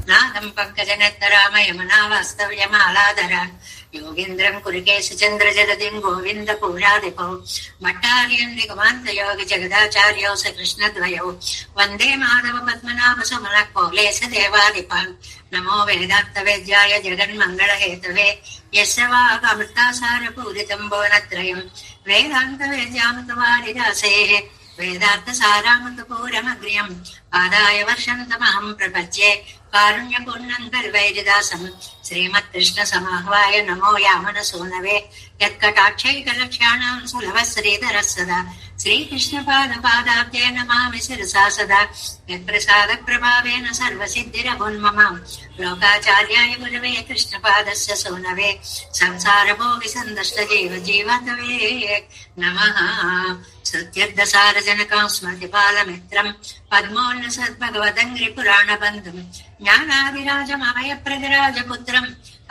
నాదం పంకజనత్తరామయమనావాస్తవ్యమాలాధర యోగేంద్రం కురికేశ చంద్ర జలదిం గోవింద పూరాదిపౌ భట్టార్యం నిగమాంతయోగి జగదాచార్యౌ స కృష్ణద్వయౌ వందే మాధవ పద్మనాభ సుమన కౌలేశ దేవాదిపాన్ నమో వేదాంత వేద్యాయ జగన్మంగళ హేతవే యస్య వాగమృతాసార పూరితం భువనత్రయం వేదాంత వేద్యామృతవారిదాసేః వేదార్థ సారామృతపూరమగ్ర్యం ఆదాయ వర్షంతమహం ప్రపద్యే కారుణ్యపూర్ణం కల్వైరిదాసం శ్రీమత్కృష్ణ సమాహ్వాయ నమో యామన సూనవే యత్కటాక్షైకలక్ష్యాణం సులభ శ్రీధర సదా శ్రీకృష్ణ పాదాబ్దే నమామి శిరసా సదా యత్ప్రసాద ప్రభావేన సర్వసిద్ధిరభున్మమాం లోకాచార్యాయ గురవే కృష్ణపాదస్య సూనవే సంసార భోగి సందష్ట జీవతవే నమః సత్యర్థసారజనకం స్మృతిపాలమిత్రం పద్మోన్న సద్భగవదంగ్రి పురాణ బంధుం జ్ఞానాదిరాజమయ ప్రజరాజపుత్రం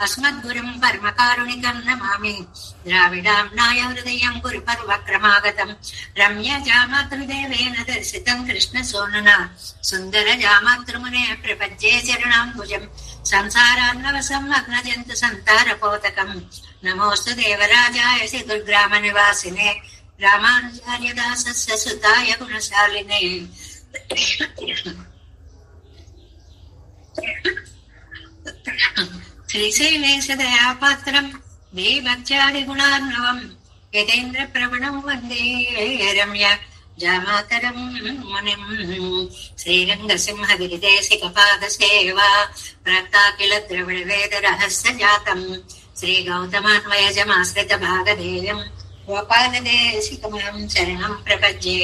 అస్మద్గురుం పరమకారుణికం నమామి ద్రావిడాంనాయ హృదయం గురు పర్వక్రమాగతం రమ్య జామాతృదేవేన దర్శితం కృష్ణ సోనునా సుందర జామాతృమునే ప్రపద్యే చరణాంబుజం సంసారాన్నవసం అగ్నజంతు సంతారపోతకం నమోస్తు దేవరాజాయ దుర్గ్రామ నివాసినే రామానుజార్యదాసస్య సుతాయ గుణశాలినే శ్రీశైలేశదయాపాత్రం దేవత్యాది గుణార్ణవం యతేంద్ర ప్రవణం వందే రమ్య జామాతరం మునిం శ్రీరంగసింహ గిరిదేశిక పాద సేవా ప్రాక్తాకిల ద్రవిడ వేద రహస్య జాతం శ్రీ గౌతమాన్వయజమాశ్రిత భాగధేయం గోపాలదేశికమహం శరణం ప్రపద్యే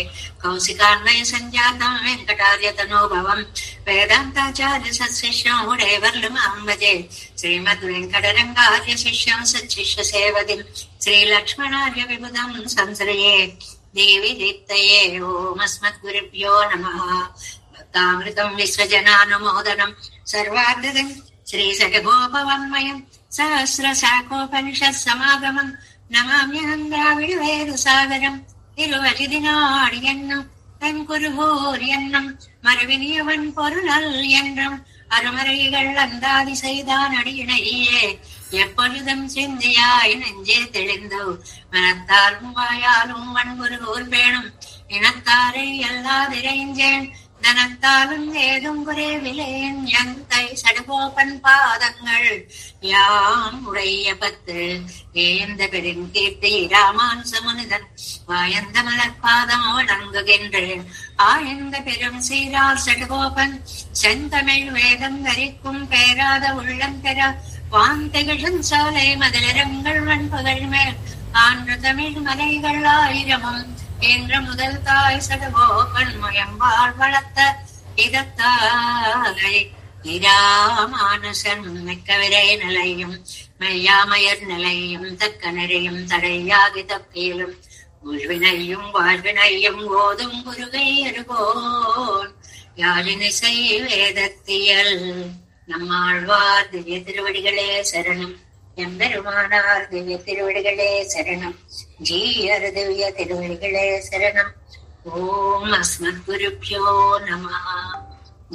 కౌశికాన్వయ సంజాతం వెంకటార్యతనోభవం వేదాంతాచార్య సత్శిష్యం ఉడేవర్లుమాం భజే శ్రీమద్ వెంకటరంగార్య శిష్యం సచ్చిష్య సేవదిం శ్రీలక్ష్మణార్య విబుధం సంశ్రయే దేవి దీప్తయే ఓమస్మద్గురుభ్యో నమః భక్తామృతం విశ్వజనానుమోదనం సర్వార్థదం శ్రీసటగోపవన్మయం సహస్రశాఖోపనిషత్ సమాగమం నమామ్యహం ద్రావిడ వేద సాగరం తిరువజిదినాడు ఎన్నం தென்குருகூர் என்னும் மறுவினியவன் பொருளல் என்றும் அருமறைகள் அந்தாதி செய்தான் அடியினையே எப்பொழுதும் சிந்தியாய் நெஞ்சே தெளிந்தோ மனத்தாலும் வாயாலும் வன்குருகூர் வேணும் இனத்தாரை எல்லாதிரைஞ்சேன் தனத்தாலும் ஏதும் குறைவிலேன் எந்தை சடுகோபன் பாதங்கள் யாம் உடைய பத்து ஏந்த பெருங்கீர்த்தி ராமானுசமுனிதன் வாயந்த மலர்பாதம் வணங்குகின்றேன் ஆயந்த பெரும் சீரால் சடுகோபன் செந்தமிழ் வேதம் தரிக்கும் பேராத உள்ளம் பெற வாந்தைகளும் சாலை மதிலரங்கள் வன்புகள் மேல் ஆண்டு தமிழ் மலைகள் ஆயிரமும் என்ற முதல் தாய் சடுகோபன் முயம்பால் வளர்த்த இதத்தாலை இராமானுசன் மிக்க விரை நிலையும் மெய்யாமயர் நிலையும் தக்க நிறையும் தடையாகி தப்பியிலும் உள்வினையும் வாழ்வினையும் ஓதும் குருகை அருகோன் யாழினிசை வேதத்தியல் நம்மாழ்வார் திவ்ய திருவடிகளே சரணம் எம்பெருமானார் திவ்ய திருவடிகளே சரணம் ஜீயர் திவ்ய திருவடிகளே சரணம் ஓம் அஸ்மத் குருப்யோ நமః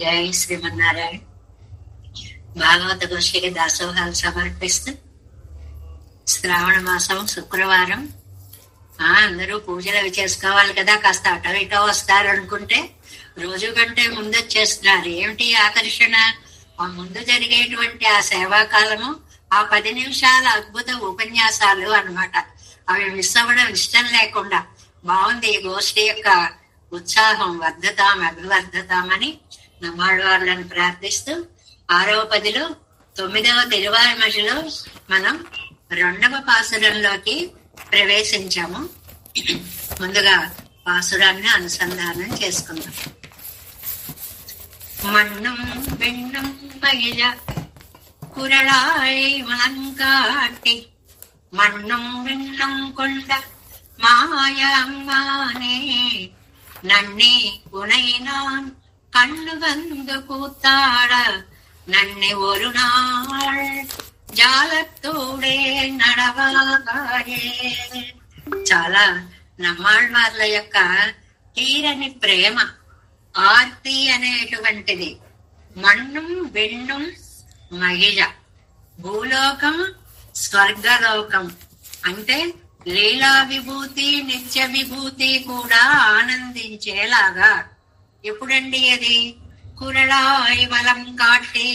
జై శ్రీమన్నారాయణ. భాగవత గోష్ఠికి దాసోహాలు సమర్పిస్తూ శ్రావణ మాసం శుక్రవారం అందరూ పూజలు అవి చేసుకోవాలి కదా, కాస్త అటో ఇటో వస్తారు అనుకుంటే రోజు కంటే ముందు వచ్చేస్తున్నారు. ఏమిటి ఆకర్షణ? ఆ ముందు జరిగేటువంటి ఆ సేవాకాలము, ఆ 10 నిమిషాల అద్భుత ఉపన్యాసాలు అన్నమాట. అవి మిస్ అవ్వడం ఇష్టం లేకుండా బాగుంది. ఈ గోష్ఠి యొక్క ఉత్సాహం వర్ధతాం అభివర్ధతామని నమ్మాళ్ళవార్లను ప్రార్థిస్తూ 6వ పదిలో 9వ తిరువాయిమొழிలో మనం 2వ పాసురంలోకి ప్రవేశించాము. ముందుగా పాసురాన్ని అనుసంధానం చేసుకుందాం. மண்ணும் பெண்ணும் மகிழ குரலாய் மலங்காட்டி மண்ணும் விண்ணும் கொண்ட மாய அம்மானே நன்னே உனை நான் கண்ணு வந்து கூத்தாட நன்னே ஒரு நாள் జాలతోడే నడవాయే. చాలా నమ్మాళ్వార్ల యొక్క తీరని ప్రేమ, ఆర్తి అనేటువంటిది మన్నుం వెన్నుం మహిళ. భూలోకం స్వర్గలోకం అంటే లీలా విభూతి నిత్య విభూతి కూడా ఆనందించేలాగా. ఎప్పుడండి అది? కురళాయి బలం కాట్టి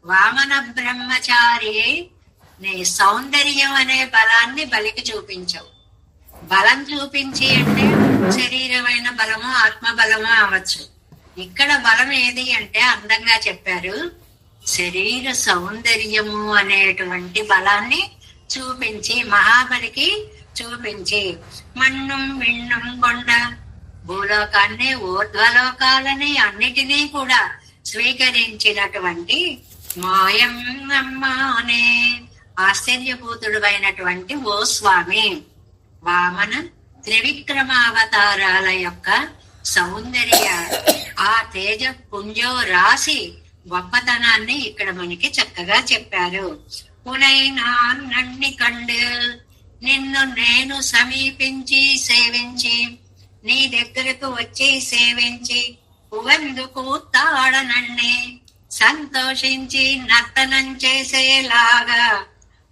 వామన బ్రహ్మచారి నీ సౌందర్యం అనే బలాన్ని బలికి చూపించవు. బలం చూపించి అంటే శరీరమైన బలము ఆత్మ బలము అవ్వచ్చు. ఇక్కడ బలం ఏది అంటే అందంగా చెప్పారు, శరీర సౌందర్యము అనేటువంటి బలాన్ని చూపించి మహాబలికి చూపించి మన్నుం విన్నుం కొండ భూలోకాన్ని ఊర్ధ్వలోకాలని అన్నిటినీ కూడా స్వీకరించినటువంటి మాయమ్మ అనే ఆశ్చర్యభూతుడు అయినటువంటి ఓ స్వామి, వామన త్రివిక్రమావతారాల యొక్క సౌందర్య ఆ తేజ పుంజో రాసి గొప్పతనాన్ని ఇక్కడ మనకి చక్కగా చెప్పారు. పునైనా నన్ని కండు నిన్ను నేను సమీపించి సేవించి నీ దగ్గరకు వచ్చి సేవించి పువందుకు తాడనన్నే సంతోషించి నర్తనం చేసేలాగా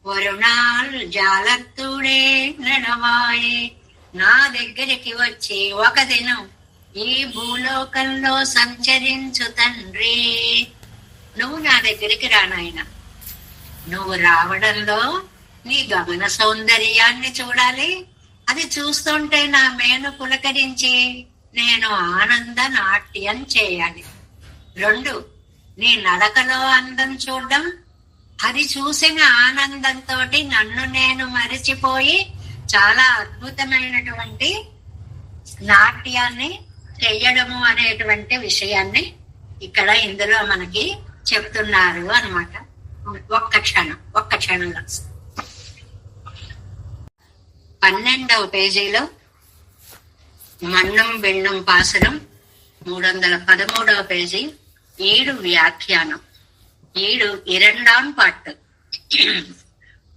వరుణాల్ జాలత్తుడే నడవాయి. నా దగ్గరికి వచ్చి ఒక దినం ఈ భూలోకంలో సంచరించు తండ్రి. నువ్వు నా దగ్గరికి రానాయన. నువ్వు రావడంలో నీ గమన సౌందర్యాన్ని చూడాలి. అది చూస్తుంటే నా మేను పులకరించి నేను ఆనంద నాట్యం చేయాలి. 2, నీ నడకలో అందం చూడడం, అది చూసిన ఆనందంతో నన్ను నేను మరిచిపోయి చాలా అద్భుతమైనటువంటి నాట్యాన్ని చెయ్యడము అనేటువంటి విషయాన్ని ఇక్కడ ఇందులో మనకి చెప్తున్నారు అన్నమాట. ఒక్క క్షణంలో 12వ పేజీలో మన్నం వెన్నం పాసరం 313వ పేజీ ఈడు వ్యాఖ్యానం. ఈడు 2ஆம் பாட்டு.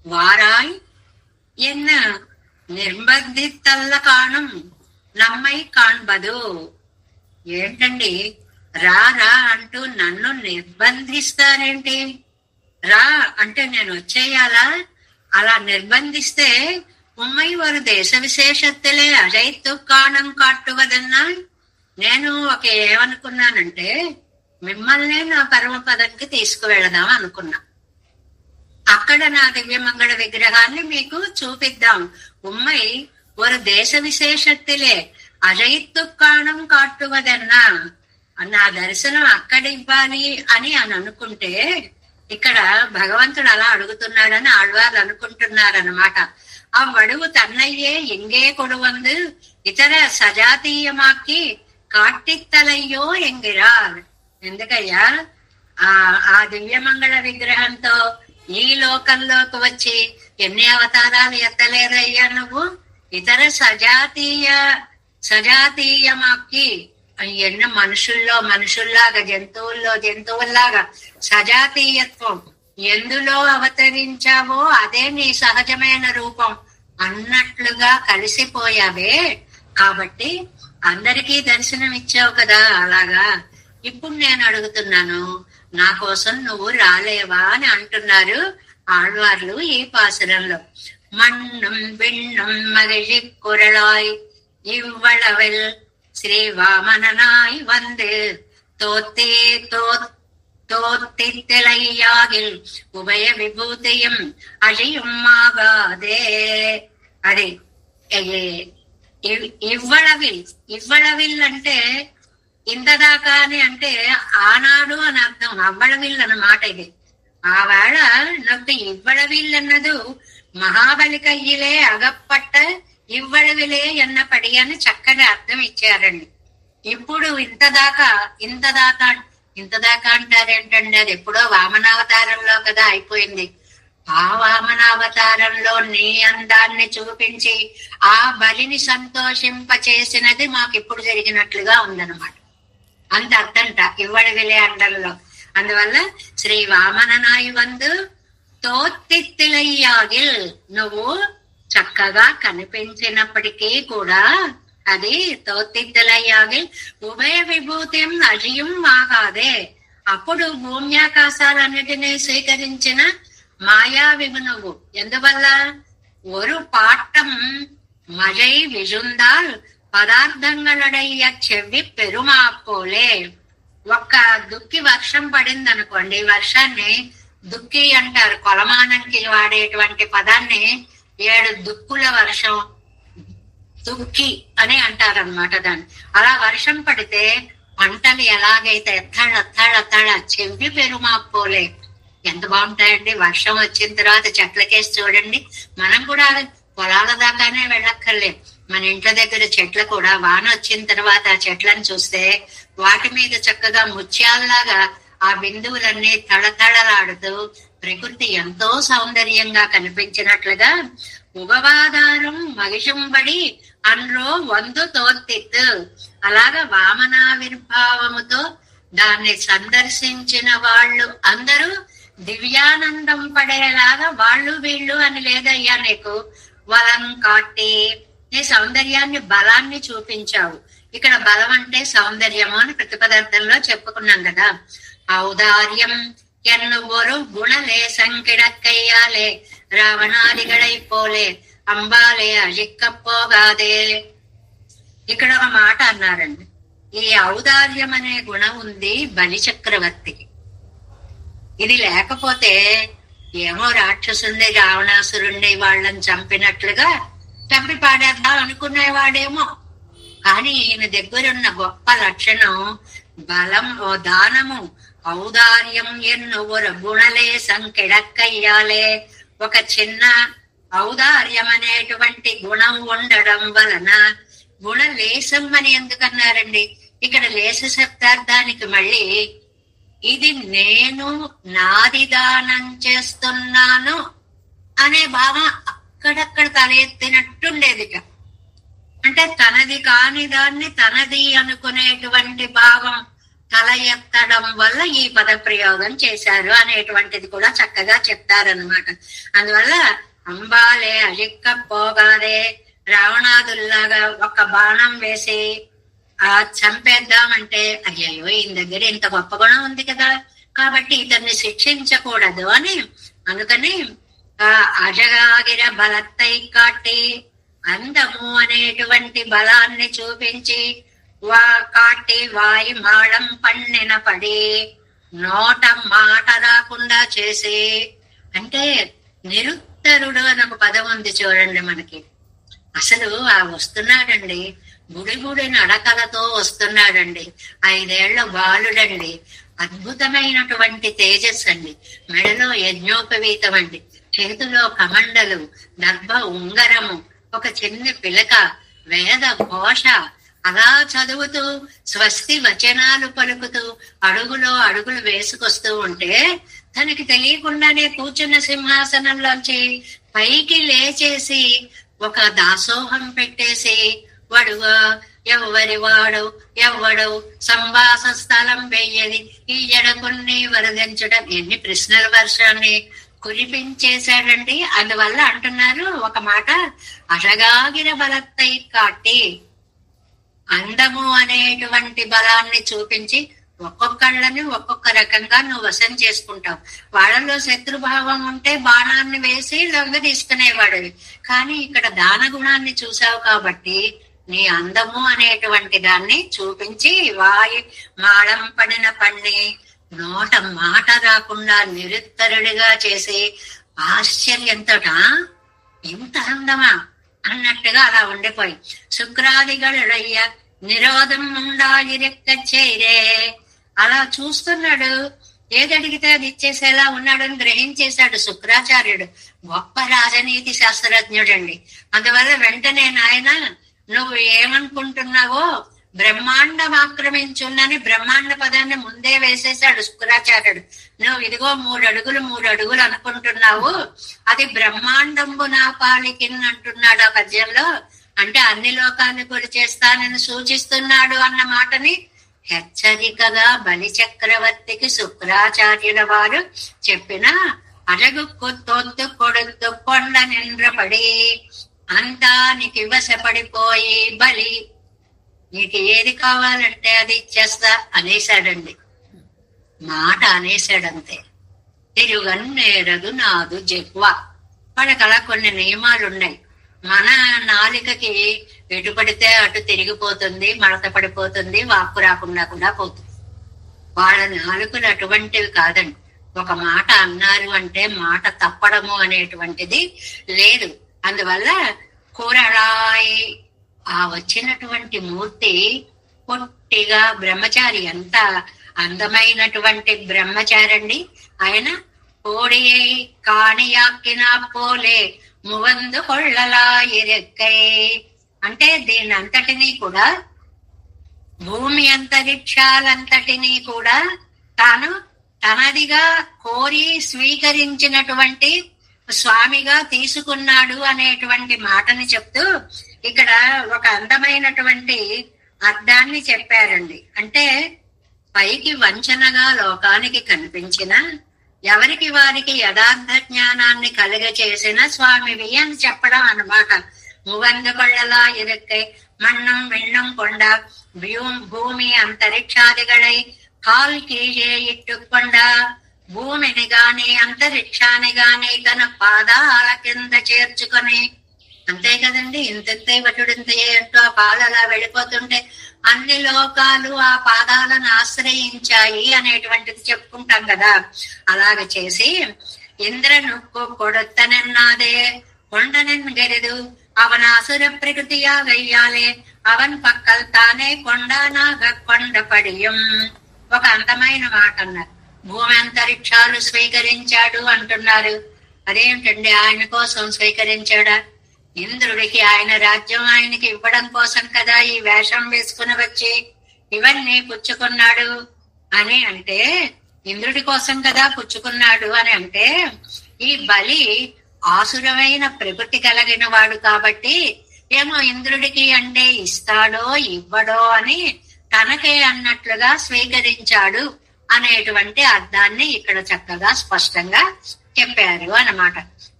வாராய் என்ன నిర్బంధితల్ల కాణం నమ్మై కాణ్బదు. ఏంటండి రా రా అంటూ నన్ను నిర్బంధిస్తారేంటి? రా అంటే నేను వచ్చేయాలా? అలా నిర్బంధిస్తే ఉమ్మై వారు దేశ విశేషత్తులే అజైత్తు కాణం కాట్టువదన్నా. నేను ఏమనుకున్నానంటే మిమ్మల్నే నా పరమపదంకి తీసుకువెళదాం అనుకున్నా. అక్కడ నా దివ్యమంగళ విగ్రహాన్ని మీకు చూపిద్దాం. ఉమ్మై ஒரு దేశ విశేషత్తులే అజయిత్తు కాణం కాట్టువదన్నా. నా దర్శనం అక్కడ ఇవ్వాలి అని అనుకుంటే ఇక్కడ భగవంతుడు అలా అడుగుతున్నాడని ఆళ్వార్లు అనుకుంటున్నారన్నమాట. అవ్వడుగు తన్నయ్యే ఎంగే కొడువందు ఇతర సజాతీయమాకి కాట్టిత్తలయ్యో ఎంగిరాల్. ఎందుకయ్యా ఆ దివ్యమంగళ విగ్రహంతో ఈ లోకంలోకి వచ్చి ఎన్ని అవతారాలు ఎత్తలేదయ్యా నువ్వు? ఇతర సజాతీయమాకి ఎన్ని మనుషుల్లాగా జంతువుల్లాగా సజాతీయత్వం ఎందులో అవతరించావో అదే నీ సహజమైన రూపం అన్నట్లుగా కలిసిపోయావే. కాబట్టి అందరికీ దర్శనం ఇచ్చావు కదా. అలాగా ఇప్పుడు నేను అడుగుతున్నాను, నా కోసం నువ్వు రాలేవా అని అంటున్నారు ఆళ్వార్లు ఈ పాసురంలో. మన్నం వెన్నం మగిழி குரலாய் இவ்வளவில் ஸ்ரீவாமனாய் வந்து தோத்தித்திலையாகில் உபய విభూతియం అழியும் ఆగాదే. అది ఇవ్వళవిల్ అంటే ఇంతదాకా అని అంటే ఆనాడు అని అర్థం. అవ్వళవిల్ అన్నమాట ఇది. ఆ వేళ నాకు ఇవ్వళవిల్ అన్నదు మహాబలి కయ్యిలే అగప్పట్ట ఇవ్వళవిలే ఎన్నపడి అని చక్కని అర్థం ఇచ్చారండి. ఇప్పుడు ఇంతదాకా అంటారేంటండి? అది ఎప్పుడో వామనావతారంలో కదా అయిపోయింది. ఆ వామనావతారంలో నీ అందాన్ని చూపించి ఆ బలిని సంతోషింపచేసినది మాకు ఇప్పుడు జరిగినట్లుగా ఉందన్నమాట. అంత అర్థంట ఇవ్వళవిలే అండంలో. అందువల్ల శ్రీ వామననాయి వందు తోత్తిత్తిలయ్యాగిల్, నువ్వు చక్కగా కనిపించినప్పటికీ కూడా అది తోత్తిత్తిలయ్యాగిల్ ఉభయ విభూతిం అజియం ఆగాదే. అప్పుడు భూమ్యాకాశాలన్నిటినీ స్వీకరించిన మాయా విగుణవు. ఎందువల్ల? ஒரு பாட்டம் மழை விழுந்தால் పదార్థంగళడయ్య చెవి పెరుమా పోలే. ఒక్క దుక్కి వర్షం పడింది అనుకోండి, వర్షాన్ని దుక్కి అంటారు. కొలమానానికి వాడేటువంటి పదాన్ని 7 దుక్కుల వర్షం, దుక్కి అని అంటారు అనమాట దాన్ని. అలా వర్షం పడితే పంటలు ఎలాగైతే ఎత్తాడ చెవి పెరుమా పోలే. ఎంత బాగుంటాయండి. వర్షం వచ్చిన తర్వాత చెట్లకేసి చూడండి. మనం కూడా పొలాల దాకానే వెళ్ళక్కర్లేదు. మన ఇంట్లో దగ్గర చెట్లు కూడా వాన వచ్చిన తర్వాత ఆ చెట్లను చూస్తే వాటి మీద చక్కగా ముత్యాల్లాగా ఆ బిందువులన్నీ తళతళలాడుతూ ప్రకృతి ఎంతో సౌందర్యంగా కనిపించినట్లుగా ఉగవాదారం మగిషంబడి అన్రో వందు తోత్తిత్తు. అలాగా వామనావిర్భావముతో దాన్ని సందర్శించిన వాళ్ళు అందరూ దివ్యానందం పడేలాగా వాళ్ళు వీళ్ళు అని లేదయ్యా నీకు వలం కాట్టి నీ సౌందర్యాన్ని బలాన్ని చూపించావు. ఇక్కడ బలం అంటే సౌందర్యము అని ప్రతిపదార్థంలో చెప్పుకున్నాం కదా. ఔదార్యం ఎన్నువరు గుణలే సంకిడక్కయ్యాలే రావణాదిగడై పోలే అంబాలే అజిక్కపోగాదే. ఇక్కడ ఒక మాట అన్నారండి. ఈ ఔదార్యం అనే గుణం ఉంది బలి చక్రవర్తికి. ఇది లేకపోతే ఏమో రాక్షసుండి రావణాసురుణ్ణి వాళ్ళని చంపినట్లుగా చంపి పాడేద్దాం అనుకునేవాడేమో. కానీ ఈయన దగ్గరున్న గొప్ప లక్షణం బలం, దానము, ఔదార్యం ఎన్నువరు గుణలే సంకెడక్కయ్యాలే. ఒక చిన్న ఔదార్యం అనేటువంటి గుణం ఉండడం వలన గుణలేశం అని ఎందుకన్నారండి? ఇక్కడ లేశ శబ్దార్థానికి మళ్ళీ ఇది నేను నాది దానం చేస్తున్నాను అనే భావం అక్కడక్కడ తల ఎత్తినట్టుండేది. అంటే తనది కాని దాన్ని తనది అనుకునేటువంటి భావం తల ఎత్తడం వల్ల ఈ పద ప్రయోగం చేశారు అనేటువంటిది కూడా చక్కగా చెప్తారనమాట. అందువల్ల అంబాలే అజిక్కపోగాదే, రావణాదుల్లాగా ఒక బాణం వేసి ఆ చంపేద్దామంటే అయ్యో ఈయన దగ్గర ఇంత గొప్ప గుణం ఉంది కదా, కాబట్టి ఇతన్ని శిక్షించకూడదు అని అనుకని ఆ అజగాగిర బలత్తై కాటి అందము అనేటువంటి బలాన్ని చూపించి కాటి వాయి మాళం పన్నిన పడి నోట మాట రాకుండా చేసి. అంటే నిరుత్తరుడు అని ఒక పదం ఉంది చూడండి మనకి. అసలు ఆ వస్తున్నాడండి, గుడి నడకలతో వస్తున్నాడండి. 5 ఏళ్ల బాలుడండి. అద్భుతమైనటువంటి తేజస్సు అండి. మెడలో యజ్ఞోపవీతం అండి, చేతిలో కమండలు, దర్భ ఉంగరము, ఒక చిన్న పిలక, వేద ఘోష. అలా చదువుతూ స్వస్తి వచనాలు పలుకుతూ అడుగులో అడుగులు వేసుకొస్తూ ఉంటే తనకి తెలియకుండానే కూర్చున్న సింహాసనంలోంచి పైకి లేచేసి ఒక దాసోహం పెట్టేసి వాడుగా ఎవ్వరి వాడు ఎవ్వడు సంవాస స్థలం వెయ్యది ఈ ఎడకున్ని వరదించడం. ఎన్ని ప్రశ్నల వర్షాన్ని కురిపించేశాడండి. అందువల్ల అంటున్నారు ఒక మాట, అజగాగిర బలత్తై కాటి. అందము అనేటువంటి బలాన్ని చూపించి ఒక్కొక్కళ్ళని ఒక్కొక్క రకంగా నువ్వు వశం చేసుకుంటావు. వాళ్ళలో శత్రుభావం ఉంటే బాణాన్ని వేసి లొంగ తీసుకునేవాడు. కానీ ఇక్కడ దాన గుణాన్ని చూసావు కాబట్టి నీ అందము అనేటువంటి దాన్ని చూపించి వాయి మాళం పడిన పన్ని నోట మాట రాకుండా నిరుత్తరుడిగా చేసి ఆశ్చర్యంతో ఇంత అందమా అన్నట్టుగా అలా ఉండిపోయి శుక్రాదిగళయ్య నిరోధం ఉండాలి రెక్క చేరే. అలా చూస్తున్నాడు, ఏది అడిగితే అది ఇచ్చేసేలా ఉన్నాడని గ్రహించేశాడు శుక్రాచార్యుడు. గొప్ప రాజనీతి శాస్త్రజ్ఞుడండి. అందువల్ల వెంటనే నాయన నువ్వు ఏమనుకుంటున్నావో బ్రహ్మాండం ఆక్రమించున్నని బ్రహ్మాండ పదాన్ని ముందే వేసేశాడు శుక్రాచార్యుడు. నువ్వు ఇదిగో 3 అడుగులు అనుకుంటున్నావు, అది బ్రహ్మాండంబు నా పాలికిన్ అంటున్నాడు ఆ పద్యంలో. అంటే అన్ని లోకాన్ని గురి చేస్తానని సూచిస్తున్నాడు అన్న మాటని హెచ్చరికగా బలి చక్రవర్తికి శుక్రాచార్యుల వారు చెప్పిన అడగు తొంతు కొడుతు కొండ నిండ్రపడి అంతా నీకు ఇవసపడిపోయి బలి నీకు ఏది కావాలంటే అది ఇచ్చేస్తా అనేసాడండి. మాట అనేసాడంతే. తిరుగన్నేరదు నాదు జిహ్వ. వాళ్ళకి అలా కొన్ని నియమాలు ఉన్నాయి. మన నాలికకి ఎటు పడితే అటు తిరిగిపోతుంది, మడత పడిపోతుంది, వాక్కు రాకుండా కూడా పోతుంది. వాళ్ళ నాలుకలు అటువంటివి కాదండి. ఒక మాట అన్నారు అంటే మాట తప్పడము అనేటువంటిది లేదు. అందువల్ల కూరళాయి ఆ వచ్చినటువంటి మూర్తి పొట్టిగా బ్రహ్మచారి, ఎంత అందమైనటువంటి బ్రహ్మచారి అండి ఆయన. కోడియై కాణియాక్కినా పోలే మువందు కొళ్ళలాయిరెక్కై అంటే దీని అంతటినీ కూడా, భూమి అంతరిక్షాలంతటినీ కూడా తాను తనదిగా కోరి స్వీకరించినటువంటి స్వామిగా తీసుకున్నాడు అనేటువంటి మాటని చెప్తూ ఇక్కడ ఒక అందమైనటువంటి అర్థాన్ని చెప్పారండి. అంటే పైకి వంచనగా లోకానికి కనిపించిన, ఎవరికి వారికి యథార్థ జ్ఞానాన్ని కలుగచేసిన స్వామివి అని చెప్పడం అన్నమాట. మువంద కొళ్ళలా ఇరక్కై మన్నం విಣ್ಣం కొండ భూమి అంతరిక్షాదిగళై కాల్ కీజే ఇట్టుకొండ. భూమిని గాని అంతరిక్షాన్ని గాని తన పాదాల కింద చేర్చుకొని, అంతే కదండి, ఇంతే వటుడింతే అంటూ ఆ పాదాలు అలా వెళ్ళిపోతుంటే అన్ని లోకాలు ఆ పాదాలను ఆశ్రయించాయి అనేటువంటిది చెప్పుకుంటాం కదా. అలాగ చేసి ఇంద్ర నుక్కు కొడతనన్నాదే కొండనెన్గెరదు అవన అసుర ప్రకృతియా వెయ్యాలే అవన్ పక్కల్ తానే కొండనాగ కొండ పడియం. ఒక అందమైన మాట అన్నారు. భూమి అంతరిక్షాలు స్వీకరించాడు అంటున్నారు. అదేమిటండి, ఆయన కోసం స్వీకరించాడా? ఇంద్రుడికి ఆయన రాజ్యం ఆయనకి ఇవ్వడం కోసం కదా ఈ వేషం వేసుకుని వచ్చి ఇవన్నీ పుచ్చుకున్నాడు అని అంటే, ఇంద్రుడి కోసం కదా పుచ్చుకున్నాడు అని అంటే, ఈ బలి ఆసురమైన ప్రకృతి కలిగిన వాడు కాబట్టి ఏమో ఇంద్రుడికి అంటే ఇస్తాడో ఇవ్వడో అని తనకే అన్నట్లుగా స్వీకరించాడు అనేటువంటి అర్థాన్ని ఇక్కడ చక్కగా స్పష్టంగా చెప్పారు అన్నమాట.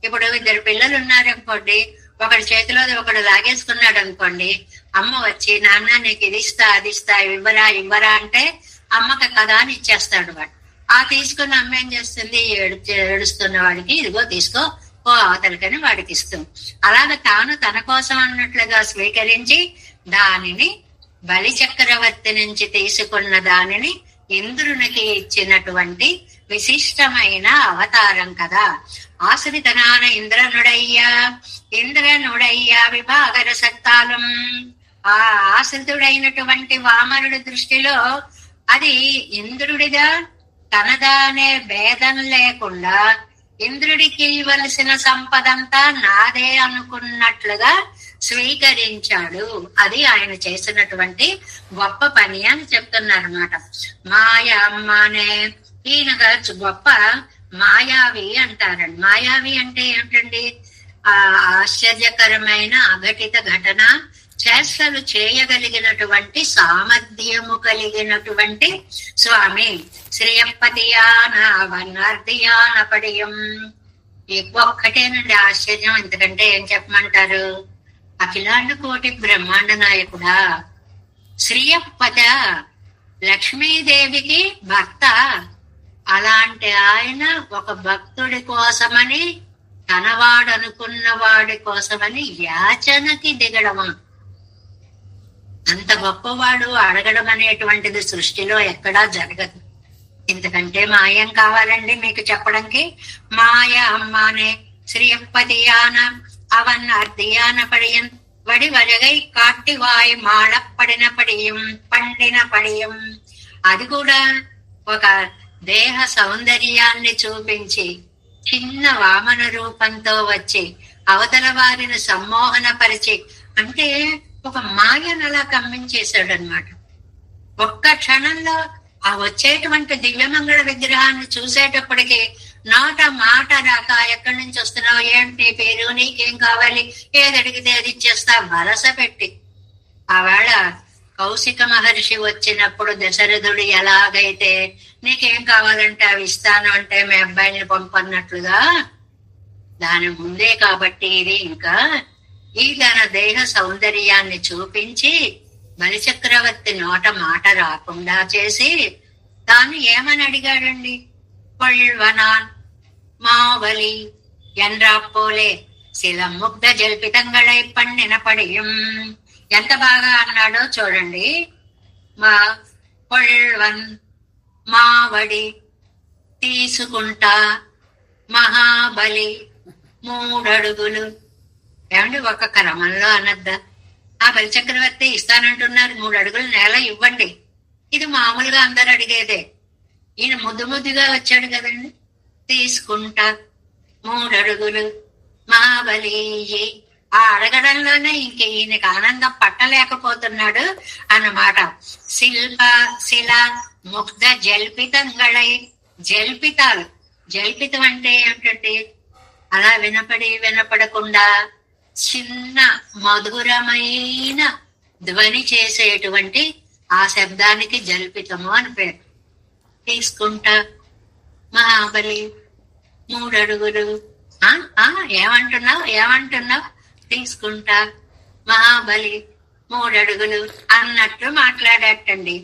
ఇప్పుడు ఇద్దరు పిల్లలు ఉన్నారనుకోండి, ఒకడి చేతిలో ఒకడు లాగేసుకున్నాడు అనుకోండి, అమ్మ వచ్చి నాన్న నీకు ఇది ఇస్తా అది ఇస్తా ఇవ్వరా ఇవ్వరా అంటే అమ్మకి కదా అని ఇచ్చేస్తాడు వాడు. ఆ తీసుకున్న అమ్మ ఏం చేస్తుంది, ఏడుస్తున్న వాడికి ఇదిగో తీసుకో ఓ అవతలకని వాడికి ఇస్తుంది. అలాగే తాను తన కోసం అన్నట్లుగా స్వీకరించి దానిని బలి చక్రవర్తి నుంచి తీసుకున్న దానిని ఇంద్రునికి ఇచ్చినటువంటి విశిష్టమైన అవతారం కదా. ఆశ్రితనాన ఇంద్రనుడయ్యా విభాగర సత్తాలం. ఆ ఆశ్రితుడైనటువంటి వామనుడి దృష్టిలో అది ఇంద్రుడిగా తనదానే భేదం లేకుండా ఇంద్రుడికి ఇవ్వలసిన సంపదంతా నాదే అనుకున్నట్లుగా స్వీకరించాడు. అది ఆయన చేసినటువంటి గొప్ప పని అని చెప్తున్నారు అన్నమాట. మాయా అమ్మానే ఈయన గొప్ప మాయావి అంటారండి. మాయావి అంటే ఏమిటండి, ఆ ఆశ్చర్యకరమైన అఘటిత ఘటన చేష్టలు చేయగలిగినటువంటి సామర్థ్యము కలిగినటువంటి స్వామి. శ్రేయపతియాన వన్నార్దియాన పడియం. ఒక్కటేనండి ఆశ్చర్యం. ఎందుకంటే ఏం చెప్పమంటారు, అఖిలాండ కోటి బ్రహ్మాండ నాయకుడా, శ్రీయపత లక్ష్మీదేవికి భర్త. అలాంటి ఆయన ఒక భక్తుడి కోసమని, తనవాడనుకున్న వాడి కోసమని యాచనకి దిగడమా? అంత గొప్పవాడు అడగడం అనేటువంటిది సృష్టిలో ఎక్కడా జరగదు. ఇంతకంటే మాయం కావాలండి మీకు చెప్పడానికి. మాయ అమ్మానే శ్రీయపతియాన అవన్ అర్ధియాన పడియం వడి వరగై కాట్టివాయి మాళపడిన పడియం పండిన పడియం. అది కూడా ఒక దేహ సౌందర్యాన్ని చూపించి చిన్న వామన రూపంతో వచ్చి అవతల వారిని సమ్మోహన పరిచి, అంటే ఒక మాయను అలా కమ్మించేశాడు అనమాట. ఒక్క క్షణంలో ఆ వచ్చేటువంటి దివ్యమంగళ విగ్రహాన్ని చూసేటప్పటికి నోట మాట రాక, ఎక్కడి నుంచి వస్తున్నావు, ఏంటి పేరు, నీకేం కావాలి, ఏది అడిగితే అది ఇచ్చేస్తా వరస పెట్టి. ఆవేళ కౌశిక మహర్షి వచ్చినప్పుడు దశరథుడు ఎలాగైతే నీకేం కావాలంటే అవి ఇస్తాను అంటే మీ అబ్బాయిని పంపన్నట్లుగా, దాని ముందే కాబట్టి ఇది ఇంకా ఈ తన దేహ సౌందర్యాన్ని చూపించి బలిచక్రవర్తి నోట మాట రాకుండా చేసి తాను ఏమని అడిగాడండి? పొల్వనాన్ మావలి ఎన్రాప్పోలే శిలం ముగ్ధ జల్పితంగళై పండిన పడియం. ఎంత బాగా అన్నాడో చూడండి. మా పొల్వన్ మావడి తీసుకుంటా మహాబలి 3 అడుగులు. ఏమండి ఒక క్రమంలో అనద్దా? ఆ బలి చక్రవర్తి ఇస్తానంటున్నారు, 3 అడుగులు నేల ఇవ్వండి. ఇది మామూలుగా అందరు అడిగేదే. ఈయన ముద్దుగా వచ్చాడు కదండి. తీసుకుంటా 3 అడుగులు మహాబలి. ఆ అడగడంలోనే ఇంక ఈయనకి ఆనందం పట్టలేకపోతున్నాడు అన్నమాట. శిల ముగ్ధ జల్పితంగళై. జల్పితాలు, జల్పితం అంటే ఏమిటంటే అలా వినపడకుండా చిన్న మధురమైన ధ్వని చేసేటువంటి ఆ శబ్దానికి జల్పితము అని పేరు. తీసుకుంటా మహాబలి 3 అడుగులు. ఏమంటున్నావు? తీసుకుంటా మహాబలి 3 అడుగులు అన్నట్టు మాట్లాడటండి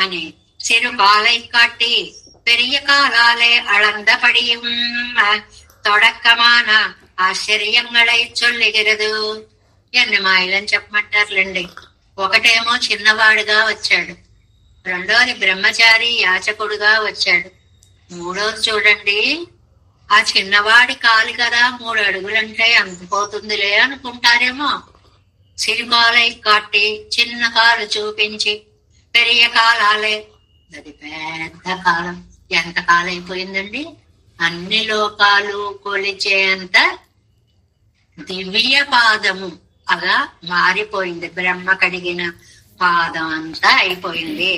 అని. சிறு காலை காட்டி பெரிய காலாலே அளந்தபடியும் தொடக்கமான ఆశ్చర్యంగళై చొల్లిగిరదు. ఎన్ని మాయలని చెప్పమంటారులేండి. ఒకటేమో చిన్నవాడుగా వచ్చాడు, రెండోది బ్రహ్మచారి యాచకుడుగా వచ్చాడు, మూడోది చూడండి ఆ చిన్నవాడి కాలు కదా 3 అడుగులంటే అందిపోతుందిలే అనుకుంటారేమో. సిరికాలై కాట్టి చిన్న కాలు చూపించి పెరియ కాలాలే, అది పెద్ద కాలం. ఎంత కాలం అయిపోయిందండి? అన్ని లోకాలు కొలిచేంత దివ్య పాదము అలా మారిపోయింది. బ్రహ్మ కడిగిన పాదం అంతా అయిపోయింది.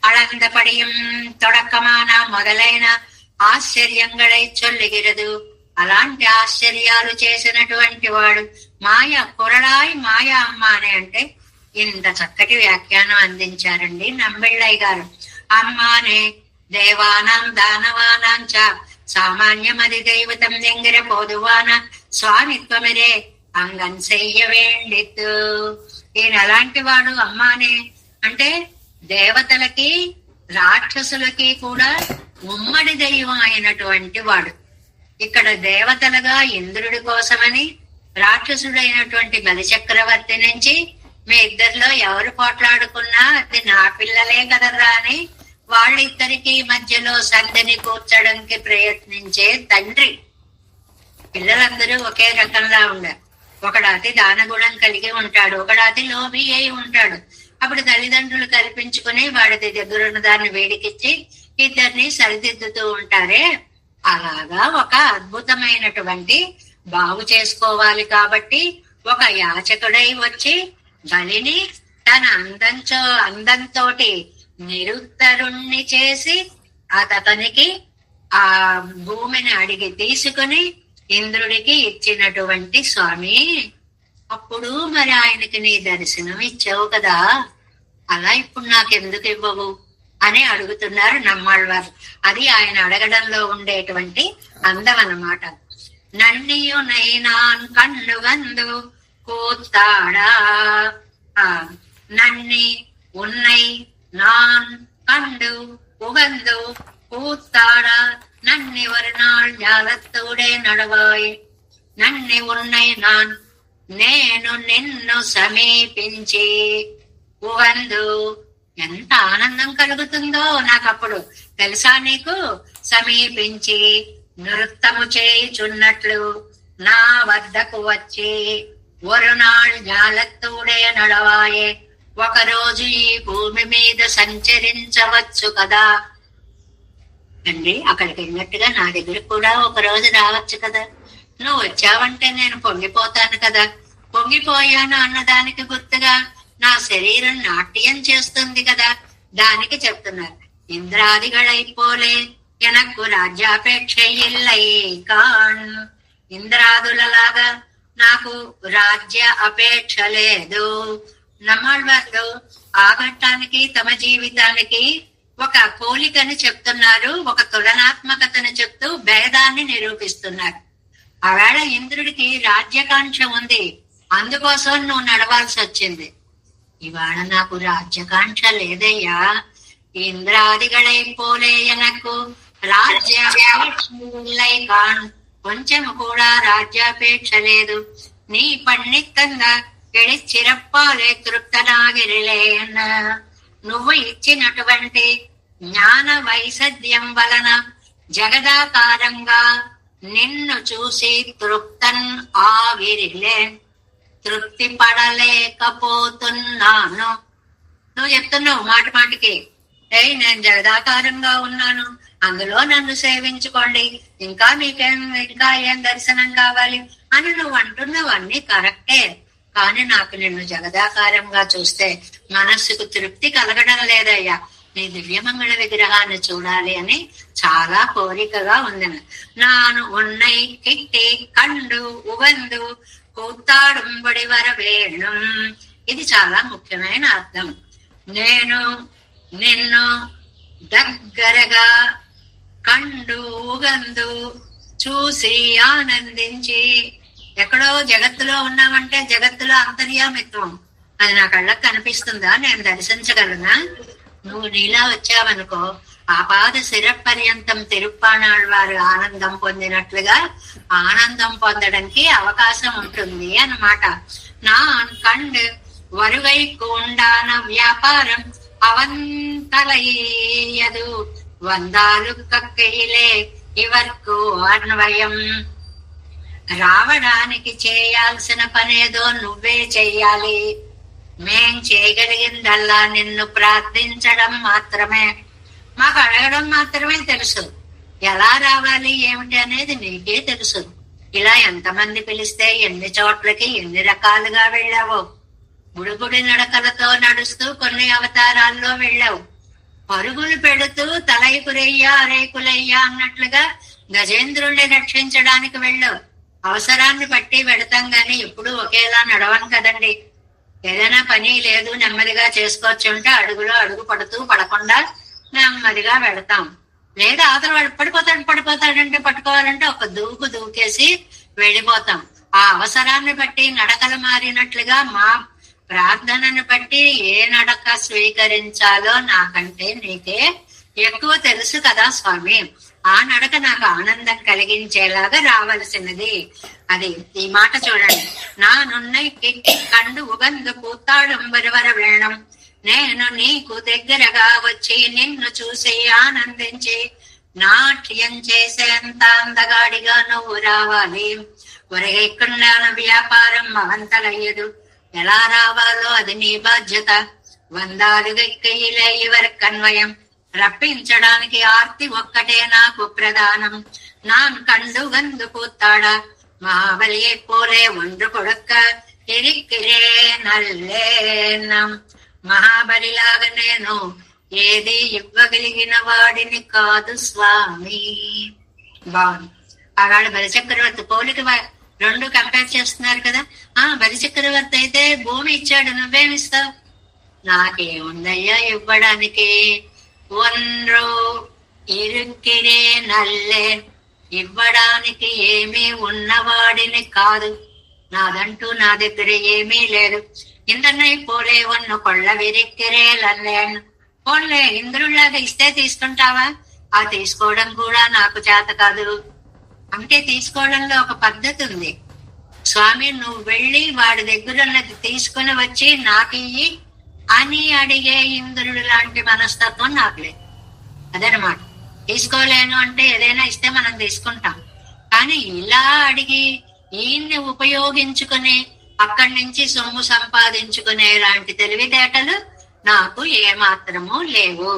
అళందపడియం తొడకమాన మొదలైన ఆశ్చర్యంగళై చొల్లిగిరదు. అలాంటి ఆశ్చర్యాలు చేసినటువంటి వాడు మాయ కురళాయి మాయ అమ్మానే అంటే ఇంత చక్కటి వ్యాఖ్యానం అందించారండి నంబిళ్ళయ్య గారు. అమ్మానే దేవానాం దానవానాం చ సామాన్యమది దైవతం దెంగర పొదువాన స్వామిత్వమిరే అంగన్ చెయ్య వేండిత్తు. ఈయన అలాంటి వాడు. అమ్మానే అంటే దేవతలకి రాక్షసులకి కూడా ఉమ్మడి దైవం అయినటువంటి వాడు. ఇక్కడ దేవతలుగా ఇంద్రుడి కోసమని, రాక్షసుడైనటువంటి బలిచక్రవర్తి నుంచి మీ ఇద్దరిలో ఎవరు పోట్లాడుకున్నా అది నా పిల్లలే కదరా అని వాళ్ళిద్దరికి మధ్యలో సంధిని కూర్చడానికి ప్రయత్నించే తండ్రి. పిల్లలందరూ ఒకే రకంలా ఉండరు. ఒకడు అతి దానగుణం కలిగి ఉంటాడు, ఒకడు అతి లోభి అయి ఉంటాడు. అప్పుడు తల్లిదండ్రులు కల్పించుకుని వాడి దగ్గర ఉన్న దాన్ని వేడికిచ్చి ఇద్దరిని సరిదిద్దుతూ ఉంటారే, అలాగా ఒక అద్భుతమైనటువంటి బాగు చేసుకోవాలి కాబట్టి ఒక యాచకుడై వచ్చి బలిని తన అందంతో నిరుత్తరుణ్ణి చేసి అతనికి ఆ భూమిని అడిగి తీసుకుని ఇంద్రుడికి ఇచ్చినటువంటి స్వామి. అప్పుడు మరి ఆయనకి నీ దర్శనం ఇచ్చావు కదా, అలా ఇప్పుడు నాకెందుకు ఇవ్వవు అని అడుగుతున్నారు నమ్మాళ్వారు. అది ఆయన అడగడంలో ఉండేటువంటి అందం అన్నమాట. నన్నియు నైనాన్ కన్ను వందు కూతాడా. నన్ని ఉన్నై நான் கண்டு உகந்து கூத்தாடா நன்னி ஒரு நாள் ஞாலத்தோடே நடவாய். నన్ని ఉన్నై నాన్ నేను నిన్ను సమీపించి ఉగందు. ఎంత ఆనందం కలుగుతుందో నాకప్పుడు తెలుసా నీకు? సమీపించి నృత్తము చేయుచున్నట్లు నా వద్దకు వచ్చి ஒரு நாள் ஞாலத்தோడే నడవాయే, ఒకరోజు ఈ భూమి మీద సంచరించవచ్చు కదా అండి. అక్కడికి వెళ్ళినట్టుగా నా దగ్గర కూడా ఒక రోజు రావచ్చు కదా. నువ్వు వచ్చావంటే నేను పొంగిపోతాను కదా. పొంగిపోయాను అన్నదానికి గుర్తుగా నా శరీరం నాట్యం చేస్తుంది కదా, దానికి చెప్తున్నారు. ఇంద్రాదిగళైపోలే ఎనక్కు రాజ్యాపేక్ష ఇల్లై కాన్. ఇంద్రాదులలాగా నాకు రాజ్య అపేక్ష లేదు. నమ్మాళ్వార్లు ఆ ఘట్టానికి తమ జీవితానికి ఒక పోలికని చెప్తున్నారు, ఒక తులనాత్మకతను చెప్తూ భేదాన్ని నిరూపిస్తున్నారు. ఆవేళ ఇంద్రుడికి రాజ్యకాంక్ష ఉంది, అందుకోసం నువ్వు నడవాల్సి వచ్చింది. ఇవాళ నాకు రాజ్యకాంక్ష లేదయ్యా, இந்திராதிகளை போலே எனக்கு రాజ్యాపేక్షలై కాను కొంచెము కూడా రాజ్యాపేక్ష లేదు నీ పన్నిత్తంద గెలిచిరప్పాలే తృప్తనాగిరిలే అన్న నువ్వు ఇచ్చినటువంటి జ్ఞాన వైసద్యం వలన జగదాకారంగా నిన్ను చూసి తృప్తన్ ఆగిరిలే తృప్తి పడలేకపోతున్నాను. నువ్వు చెప్తున్నావు మాట మాటికి నేను జగదాకారంగా ఉన్నాను, అందులో నన్ను సేవించుకోండి, ఇంకా ఏం దర్శనం కావాలి అని నువ్వు అంటున్నావు. అన్ని కరెక్టే, కానీ నాకు నిన్ను జగదాకారంగా చూస్తే మనస్సుకు తృప్తి కలగడం లేదయ్యా. నీ దివ్యమంగళ విగ్రహాన్ని చూడాలి అని చాలా కోరికగా ఉంది. నాను ఉన్నై కిట్టి కండు ఉగందు కూతాడుంబడి వరవేణు. ఇది చాలా ముఖ్యమైన అర్థం. నేను నిన్ను దగ్గరగా కండు ఉగందు చూసి ఆనందించి, ఎక్కడో జగత్తులో ఉన్నామంటే జగత్తులో అంతర్యామిత్వం అది నా కళ్ళకు కనిపిస్తుందా? నేను దర్శించగలనా? నువ్వు నీలా వచ్చావనుకో, ఆపాద శిరపర్యంతం తిరుప్పానాడు వారు ఆనందం పొందినట్లుగా ఆనందం పొందడానికి అవకాశం ఉంటుంది అన్నమాట. నా కండు వరుగైకు ఉండాన వ్యాపారం అవంతలయ్యదు వందాలు కక్కయిలే ఇవర్కు అన్వయం. రావడానికి చేయాల్సిన పనేదో నువ్వే చెయ్యాలి. మేం చేయగలిగిందల్లా నిన్ను ప్రార్థించడం మాత్రమే. మాకు అడగడం మాత్రమే తెలుసు. ఎలా రావాలి ఏమిటి అనేది నీకే తెలుసు. ఇలా ఎంతమంది పిలిస్తే ఎన్ని చోట్లకి ఎన్ని రకాలుగా వెళ్ళావో. గుడిగుడి నడకలతో నడుస్తూ కొన్ని అవతారాల్లో వెళ్ళావు. పరుగులు పెడుతూ తలైకురయ్యా అరేకులయ్యా అన్నట్లుగా గజేంద్రుణ్ణి రక్షించడానికి వెళ్ళావు. అవసరాన్ని బట్టి వెడతాం గాని ఎప్పుడు ఒకేలా నడవను కదండి. ఏదైనా పని లేదు నెమ్మదిగా చేసుకోవచ్చు అంటే అడుగులో అడుగు పడుతూ పడకుండా నెమ్మదిగా వెడతాం. లేదా అవతల వాడు పడిపోతాడంటే పట్టుకోవాలంటే ఒక దూకు దూకేసి వెళ్ళిపోతాం. ఆ అవసరాన్ని బట్టి నడకలు మారినట్లుగా మా ప్రార్థనను బట్టి ఏ నడక స్వీకరించాలో నాకంటే నీకే ఎక్కువ తెలుసు కదా స్వామి. ఆ నడక నాకు ఆనందం కలిగించేలాగా రావలసినది. అది ఈ మాట చూడండి. నా నున్నై కిట్టి కండు ఉగందు కూతాడుంబరివర వేణం. నేను నీకు దగ్గరగా వచ్చి నిన్ను చూసి ఆనందించి నాట్యం చేసేంత అందగాడిగా నువ్వు రావాలి. ఒరగెక్కడా వ్యాపారం మహంతలయ్యదు. ఎలా రావాలో అది నీ బాధ్యత. వందాలు గెక్కయిలే ఇవరకన్వయం. రప్పించడానికి ఆర్తి ఒక్కటే నాకు ప్రధానం. నాన్ కండు గందు కూతాడా మహాబలియే పోలే ఒండ్రు కొడుక్క ఇరిక్కిరే నల్లేనం. మహాబలిలాగా నేను ఏది ఇవ్వగలిగిన వాడిని కాదు స్వామి. బాగుంది. ఆవాడు బలిచక్రవర్తి పోలిక రెండు కంపేర్ చేస్తున్నారు కదా. బలిచక్రవర్తి అయితే భూమి ఇచ్చాడు, నువ్వేమిస్తావు? నాకేముందయ్యా ఇవ్వడానికి. ఒన్రో ఇరుక్కిరే నల్లే. ఇవ్వడానికి ఏమీ ఉన్నవాడిని కాదు. నాదంటూ నా దగ్గర ఏమీ లేదు. ఇంద్రనై పోలే ఒన్ను కొళ్ళ విరిక్కిరే లల్లేను. పోన్లే ఇంద్రుడిలాగా ఇస్తే తీసుకుంటావా? ఆ తీసుకోవడం కూడా నాకు చేత కాదు. అంటే తీసుకోవడంలో ఒక పద్ధతి ఉంది. స్వామి నువ్వు వెళ్ళి వాడి దగ్గర ఉన్నది తీసుకుని వచ్చి నాకు ఇయ్యి అని అడిగే ఇంద్రుడు లాంటి మనస్తత్వం నాకు లేదు. అదనమాట. తీసుకోలేను అంటే ఏదైనా ఇస్తే మనం తీసుకుంటాం. కానీ ఇలా అడిగి ఈయన్ని ఉపయోగించుకుని అక్కడి నుంచి సొమ్ము సంపాదించుకునే లాంటి తెలివితేటలు నాకు ఏమాత్రము లేవు.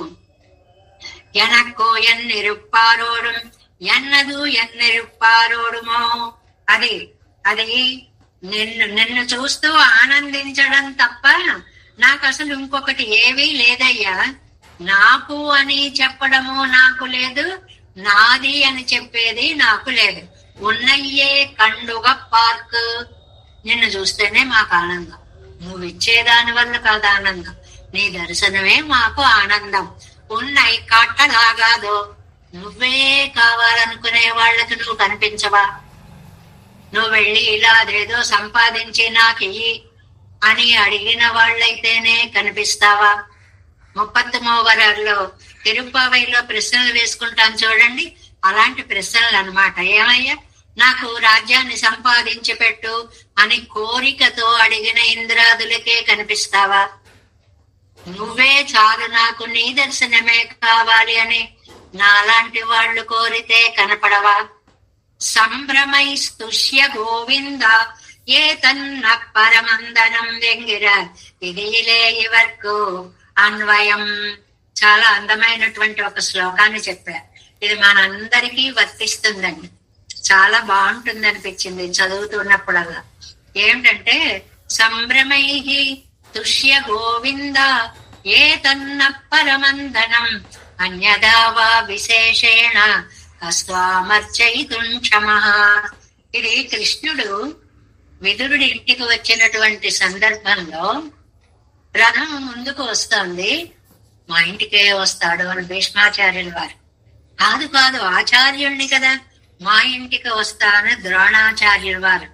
ఎనక్కో ఎన్నిరుప్పారోడు ఎన్నదు ఎన్నిరుప్పారోడుమో. అది నిన్ను చూస్తూ ఆనందించడం తప్ప నాకు అసలు ఇంకొకటి ఏవీ లేదయ్యా. నాకు అని చెప్పడము నాకు లేదు, నాది అని చెప్పేది నాకు లేదు. ఉన్నయ్యే కండుగ పార్క్. నిన్ను చూస్తేనే మాకు ఆనందం. నువ్వు ఇచ్చేదాని వల్ల కాదు ఆనందం, నీ దర్శనమే మాకు ఆనందం. ఉన్నయి కట్టలాగాదో. నువ్వే కావాలనుకునే వాళ్ళకి నువ్వు కనిపించవా? నువ్వు వెళ్ళి ఇలా అదేదో సంపాదించి నాకు ఇయ్యి అని అడిగిన వాళ్ళైతేనే కనిపిస్తావా? ముప్పత్తు తిరుప్పావైలో ప్రశ్నలు వేసుకుంటాను చూడండి, అలాంటి ప్రశ్నలు అన్నమాట. ఏమయ్యా, నాకు రాజ్యాన్ని సంపాదించి పెట్టు అని కోరికతో అడిగిన ఇంద్రాదులకే కనిపిస్తావా? నువ్వే చాలు, నాకు నీ దర్శనమే కావాలి అని నాలాంటి వాళ్ళు కోరితే కనపడవా? సంభ్రమైస్తుష్య గోవింద ఏ తన్న పరమందనం వెంగిర ఇదిలే ఇవర్కు అన్వయం. చాలా అందమైనటువంటి ఒక శ్లోకాన్ని చెప్పారు. ఇది మనందరికీ వర్తిస్తుందండి. చాలా బాగుంటుంది అనిపించింది చదువుతున్నప్పుడల్లా. ఏమిటంటే, సంభ్రమై తుష్య గోవింద ఏ తన్న పరమందనం అన్యదా వా విశేషేణ కస్వామర్చయితుం క్షమః. ఇది కృష్ణుడు విదురుడి ఇంటికి వచ్చినటువంటి సందర్భంలో రథం ముందుకు వస్తోంది. మా ఇంటికే వస్తాడు అని భీష్మాచార్యుల వారు, కాదు కాదు ఆచార్యుణ్ణి కదా, మా ఇంటికి వస్తానని ద్రోణాచార్యుల వారు,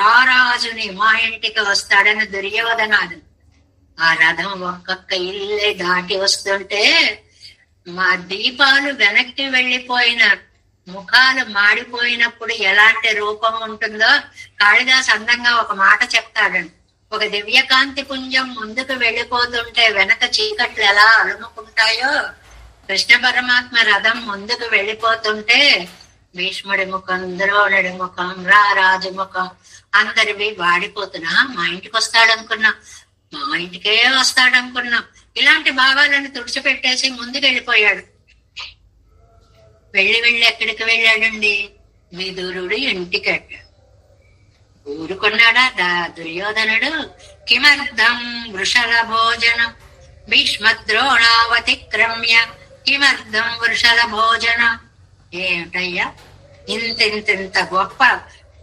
రారాజుని మా ఇంటికి వస్తాడని దుర్యోధనాడు. ఆ రథం ఒక్కొక్క ఇల్లే దాటి వస్తుంటే మా దీపాలు వెనక్కి వెళ్లిపోయిన ముఖాలు మాడిపోయినప్పుడు ఎలాంటి రూపం ఉంటుందో కాళిదాస్ అందంగా ఒక మాట చెప్తాడండి. ఒక దివ్యకాంతి పుంజం ముందుకు వెళ్ళిపోతుంటే వెనక చీకట్లు ఎలా అలుముకుంటాయో, కృష్ణ పరమాత్మ రథం ముందుకు వెళ్ళిపోతుంటే భీష్ముడి ముఖం, ద్రోణుడి ముఖం, రారాజు ముఖం అందరివి వాడిపోతున్నా. మా ఇంటికి వస్తాడనుకున్నా, మా ఇంటికే వస్తాడనుకున్నాం. ఇలాంటి భావాలను తుడిచిపెట్టేసి ముందుకు వెళ్ళిపోయాడు. వెళ్ళి ఎక్కడికి వెళ్ళాడండి? విదురుడు ఇంటికి. ఊరుకున్నాడా దుర్యోధనుడు? కిమర్థం వృషల భోజనం భీష్మద్రోణావతిక్రమ్య కిమర్థం వృషల భోజనం. ఏమిటయ్యా, ఇంత గొప్ప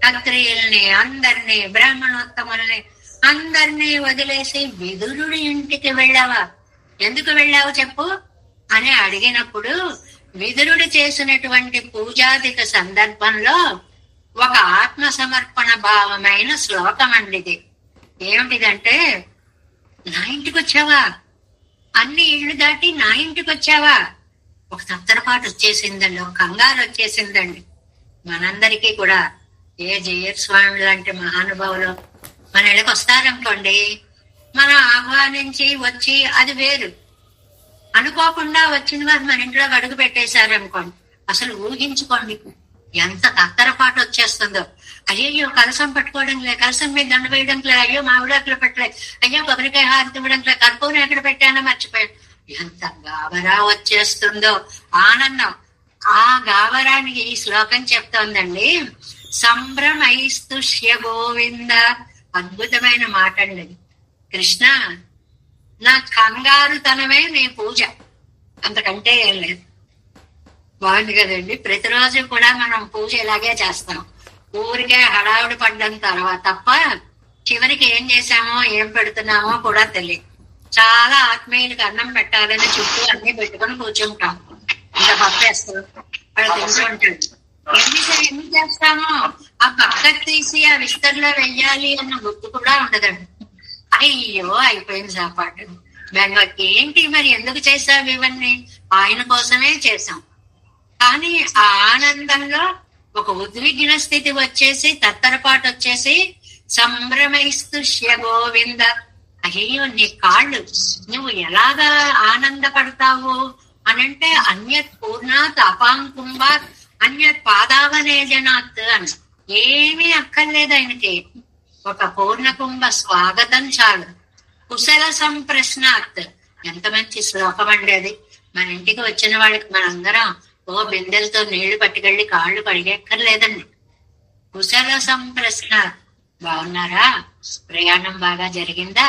క్షత్రియుల్ని అందరినీ, బ్రాహ్మణోత్తముల్ని అందరినీ వదిలేసి విదురుడి ఇంటికి వెళ్ళావా? ఎందుకు వెళ్ళావు చెప్పు అని అడిగినప్పుడు, విదురుడు చేసినటువంటి పూజాదిక సందర్భంలో ఒక ఆత్మ సమర్పణ భావమైన శ్లోకం అండిది. ఏమిటిదంటే, నా ఇంటికి వచ్చావా, అన్ని ఇళ్లు దాటి నా ఇంటికి వచ్చావా? ఒక తత్తరపాటు వచ్చేసిందండి, ఒక కంగారు వచ్చేసిందండి మనందరికీ కూడా. ఏ జయర్ స్వామి లాంటి మహానుభావులు మన ఇళ్ళకి వస్తారనుకోండి, మనం ఆహ్వానించి వచ్చి అది వేరు. అనుకోకుండా వచ్చిన వారు మన ఇంట్లో అడుగు పెట్టేశారనుకోండి, అసలు ఊహించుకోండి ఎంత తత్తరపాటు వచ్చేస్తుందో. అయ్యో కలసం పట్టుకోవడం లే, కలసం మీద దండ వేయడం లే, అయ్యో మామిడాకులు పెట్టలేదు, అయ్యో కొబ్బరికాయ హారతి ఇవ్వడం లే, కర్పూరం ఎక్కడ పెట్టానో మర్చిపోయాను. ఎంత గాబరా వచ్చేస్తుందో, ఆనందం. ఆ గాబరానికి ఈ శ్లోకం చెప్తోందండి. సంభ్రమైస్తుష్య గోవింద. అద్భుతమైన మాట అండి. కృష్ణ, నా కంగారుతనమే నీ పూజ, అంతకంటే ఏం లేదు. బాగుంది కదండి. ప్రతిరోజు కూడా మనం పూజ ఇలాగే చేస్తాం. ఊరికే హడావుడి పడ్డం తర్వాత తప్ప చివరికి ఏం చేశామో ఏం పెడుతున్నామో కూడా తెలియదు. చాలా ఆత్మీయులకు అన్నం పెట్టాలని చుట్టూ అన్ని పెట్టుకొని కూర్చుంటాం. ఇంత పప్పేస్తాం, అక్కడ తింటూ ఉంటాడు. ఎన్ని చేస్తామో ఆ పక్కకు తీసి ఆ విస్తర్లో వెయ్యాలి అన్న గుర్తు కూడా ఉండదండి. అయ్యో అయిపోయింది సాపాటు బెంగకి. ఏంటి మరి ఎందుకు చేసావు ఇవన్నీ? ఆయన కోసమే చేశాం. కానీ ఆ ఆనందంలో ఒక ఉద్విగ్న స్థితి వచ్చేసి, తత్తరపాటు వచ్చేసి, సంభ్రమైస్తుష్య గోవింద. అయ్యో నీ కాళ్ళు, నువ్వు ఎలాగా ఆనందపడతావు అనంటే, అన్యత్ పూర్ణాత్ అపాంకుంభాత్ అన్యత్ పాదావనేజనాత్ అని. ఏమీ అక్కర్లేదు ఆయనకి, ఒక పూర్ణకుంభ స్వాగతం చాలు. కుశల సంప్రశ్నాత్. ఎంత మంచి శ్లోకం అండి అది. మన ఇంటికి వచ్చిన వాళ్ళకి మనందరం ఓ బిందెలతో నీళ్లు పట్టుకెళ్ళి కాళ్ళు కడిగక్కర్లేదండి. కుశల సంప్రశ్న. బాగున్నారా? ప్రయాణం బాగా జరిగిందా?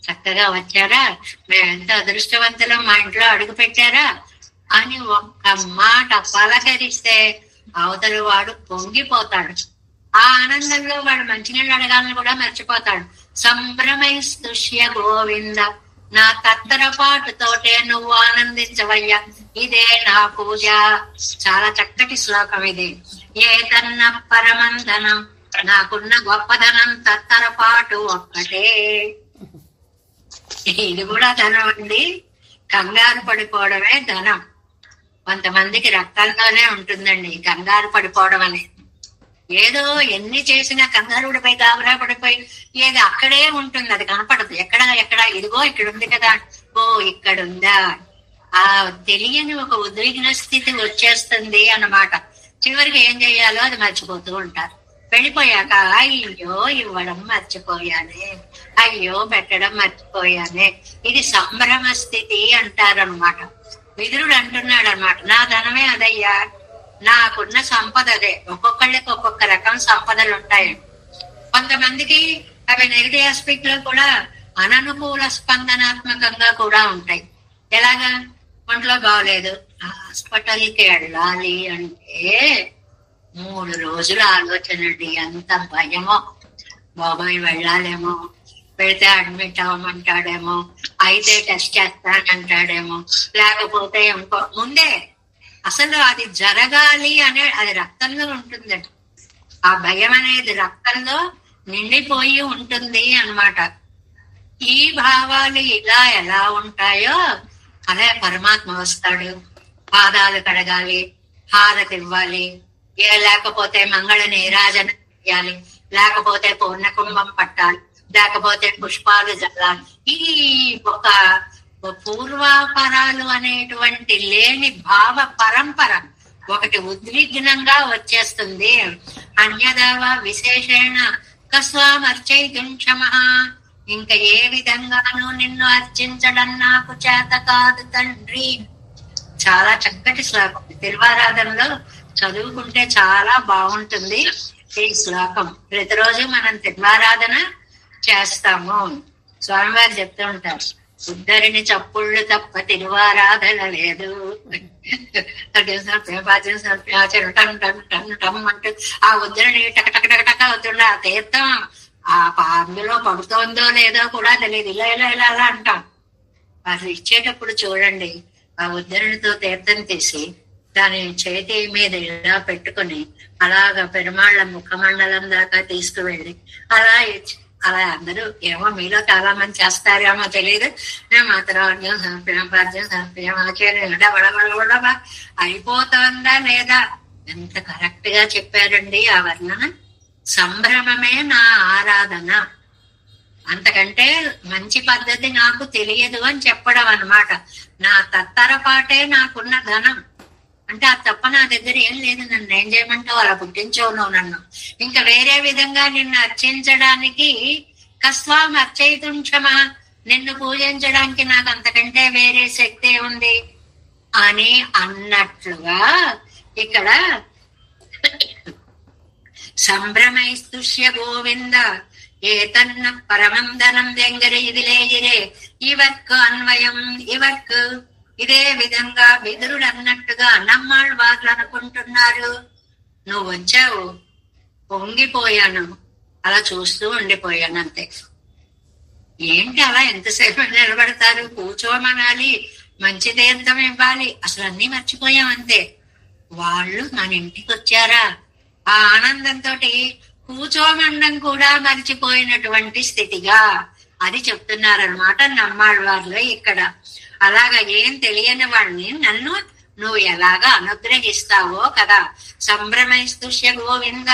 చక్కగా వచ్చారా? మేమెంత అదృష్టవంతులం, మా ఇంట్లో అడుగు పెట్టారా అని ఒక్క మాట పలకరిస్తే అవతలి వాడు పొంగిపోతాడు. ఆ ఆనందంలో వాడు మంచినీళ్ళు అడగాలని కూడా మర్చిపోతాడు. సంభ్రమైస్తుష్య గోవింద. నా తత్తరపాటుతోటే నువ్వు ఆనందించవయ్యా, ఇదే నా పూజ. చాలా చక్కటి శ్లోకం ఇది. ఏ తన్న పరమంధనం, నాకున్న గొప్పదనం తత్తరపాటు ఒక్కటే. ఇది కూడా ధనం అండి. కంగారు పడిపోవడమే ధనం. కొంతమందికి రక్తంలోనే ఉంటుందండి కంగారు పడిపోవడం అనేది. ఏదో ఎన్ని చేసినా కంగారు పడిపోయి గాబరా పడిపోయి ఏదో అక్కడే ఉంటుంది, అది కనపడదు. ఎక్కడ ఇదిగో ఇక్కడ ఉంది కదా, ఓ ఇక్కడ ఉందా, ఆ తెలియని ఒక ఉద్విగ్న స్థితి వచ్చేస్తుంది అన్నమాట. చివరికి ఏం చేయాలో అది మర్చిపోతూ ఉంటారు. వెళ్ళిపోయాక అయ్యో ఇవ్వడం మర్చిపోయానే, అయ్యో పెట్టడం మర్చిపోయానే, ఇది సంభ్రమ స్థితి అంటారనమాట. విదురుడు అంటున్నాడు అనమాట, నా ధనమే అదయ్యా, నాకున్న సంపద అదే. ఒక్కొక్కళ్ళకి ఒక్కొక్క రకం సంపదలు ఉంటాయి. కొంతమందికి అవి నెగిటివ్ ఆస్పెక్ట్ లో కూడా అననుకూల స్పందనాత్మకంగా కూడా ఉంటాయి. ఎలాగా? ఒంట్లో బాగోలేదు, హాస్పిటల్కి వెళ్ళాలి అంటే 3 రోజుల ఆలోచనండి. ఎంత భయమో, బాబాయ్ వెళ్ళాలేమో, వెళ్తే అడ్మిట్ అవ్వమంటాడేమో, అయితే టెస్ట్ చేస్తానంటాడేమో, లేకపోతే ఇంకో ముందే అసలు అది జరగాలి అనే అది రక్తంలో ఉంటుందండి. ఆ భయం అనేది రక్తంలో నిండిపోయి ఉంటుంది అన్నమాట. ఈ భావాలు ఇలా ఎలా ఉంటాయో అదే పరమాత్మ వస్తాడు. పాదాలు కడగాలి, హారతి ఇవ్వాలి, లేకపోతే మంగళ నీరాజన చేయాలి, లేకపోతే పూర్ణకుంభం పట్టాలి, లేకపోతే పుష్పాలు జల్లాలి. ఈ ఒక పూర్వాపరాలు అనేటువంటి లేని భావ పరంపర ఒకటి ఉద్విగ్నంగా వచ్చేస్తుంది. అన్యదావ విశేషేణ కస్వామర్చయితుం క్షమః, ఇంకా ఏ విధంగానూ నిన్ను అర్చించడం నాకు చేత కాదు తండ్రి. చాలా చక్కటి శ్లోకం. తిరువారాధనలో చదువుకుంటే చాలా బాగుంటుంది ఈ శ్లోకం. ప్రతిరోజు మనం తిరువారాధన చేస్తాము. స్వామివారు చెప్తూ ఉంటారు, ఉద్ధరిని చప్పుళ్ళు తప్ప తిరువారాధన లేదు. అంటూ ఆ ఉద్ధరిని టక అవుతుండ ఆ తీర్థం ఆ అందులో పడుతోందో లేదో కూడా తెలియదు. ఇలా ఇలా ఇలా అలా అంటాం. వారు ఇచ్చేటప్పుడు చూడండి, ఆ ఉద్ధరణితో తీర్థం తీసి దాని చేతి మీద ఇలా పెట్టుకుని అలాగ పెరుమాళ్ళ ముఖమండలం దాకా తీసుకువెళ్ళి అలా ఇచ్చి, అలా అందరూ ఏమో మీలో చాలా మంది చేస్తారేమో తెలియదు, మేము మాత్రం అయిపోతుందా లేదా? ఎంత కరెక్ట్ గా చెప్పారండి ఆ వర్ణన. సంభ్రమమే నా ఆరాధన, అంతకంటే మంచి పద్ధతి నాకు తెలియదు అని చెప్పడం అన్నమాట. నా తత్తరపాటే నాకున్న ధనం. అంటే ఆ తప్ప నా దగ్గర ఏం లేదు, నన్ను ఏం చేయమంటావు, అలా పుట్టించవు నువ్వు నన్ను, ఇంకా వేరే విధంగా నిన్ను అర్చించడానికి కస్వాం అర్చయితుం క్షమః, నిన్ను పూజించడానికి నాకు అంతకంటే వేరే శక్తి ఉంది అని అన్నట్లుగా ఇక్కడ సంభ్రమైస్తుష్య గోవింద ఏతన్న పరమందనం దెంగరి ఇదిలేగిరే ఇవక్కు అన్వయం ఇవక్కు. ఇదే విధంగా విదురుడు అన్నట్టుగా నమ్మాళ్ళు వాళ్ళు అనుకుంటున్నారు. నువ్వు వచ్చావు, పొంగిపోయాను, అలా చూస్తూ ఉండిపోయాను అంతే. ఏంటి అలా ఎంతసేపు నిలబడతారు? కూర్చోమనాలి, మంచి తీర్థం ఇవ్వాలి, అసలు అన్ని మర్చిపోయాం అంతే. వాళ్ళు మన ఇంటికి వచ్చారా, ఆ ఆనందంతో కూర్చోమండం కూడా మర్చిపోయినటువంటి స్థితిగా అది చెప్తున్నారనమాట నమ్మాళ్ళవారిలో ఇక్కడ. అలాగా ఏం తెలియని వాడిని నన్ను నువ్వు ఎలాగా అనుగ్రహిస్తావో కదా. సంభ్రమైస్తుష్య గోవింద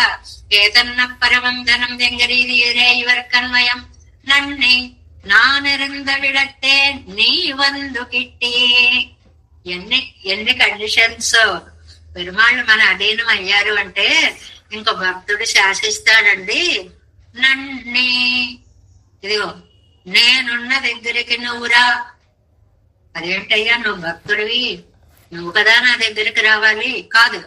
ఏతన్న పరమంధనం దెంగరీది ఇవర్కన్వయం నన్నే నానిరంద విడట్టే నీ వందు కిట్టి. ఎన్ని కండిషన్స్. పెరుమాళ్ళు మన అధీనం అయ్యారు అంటే ఇంకో భక్తుడు శాసిస్తాడండి. నన్నే, ఇదిగో నేనున్న దగ్గరికి నువ్వురా. అదేంటయ్యా నువ్వు భక్తుడివి, నువ్వు కదా నా దగ్గరికి రావాలి? కాదు,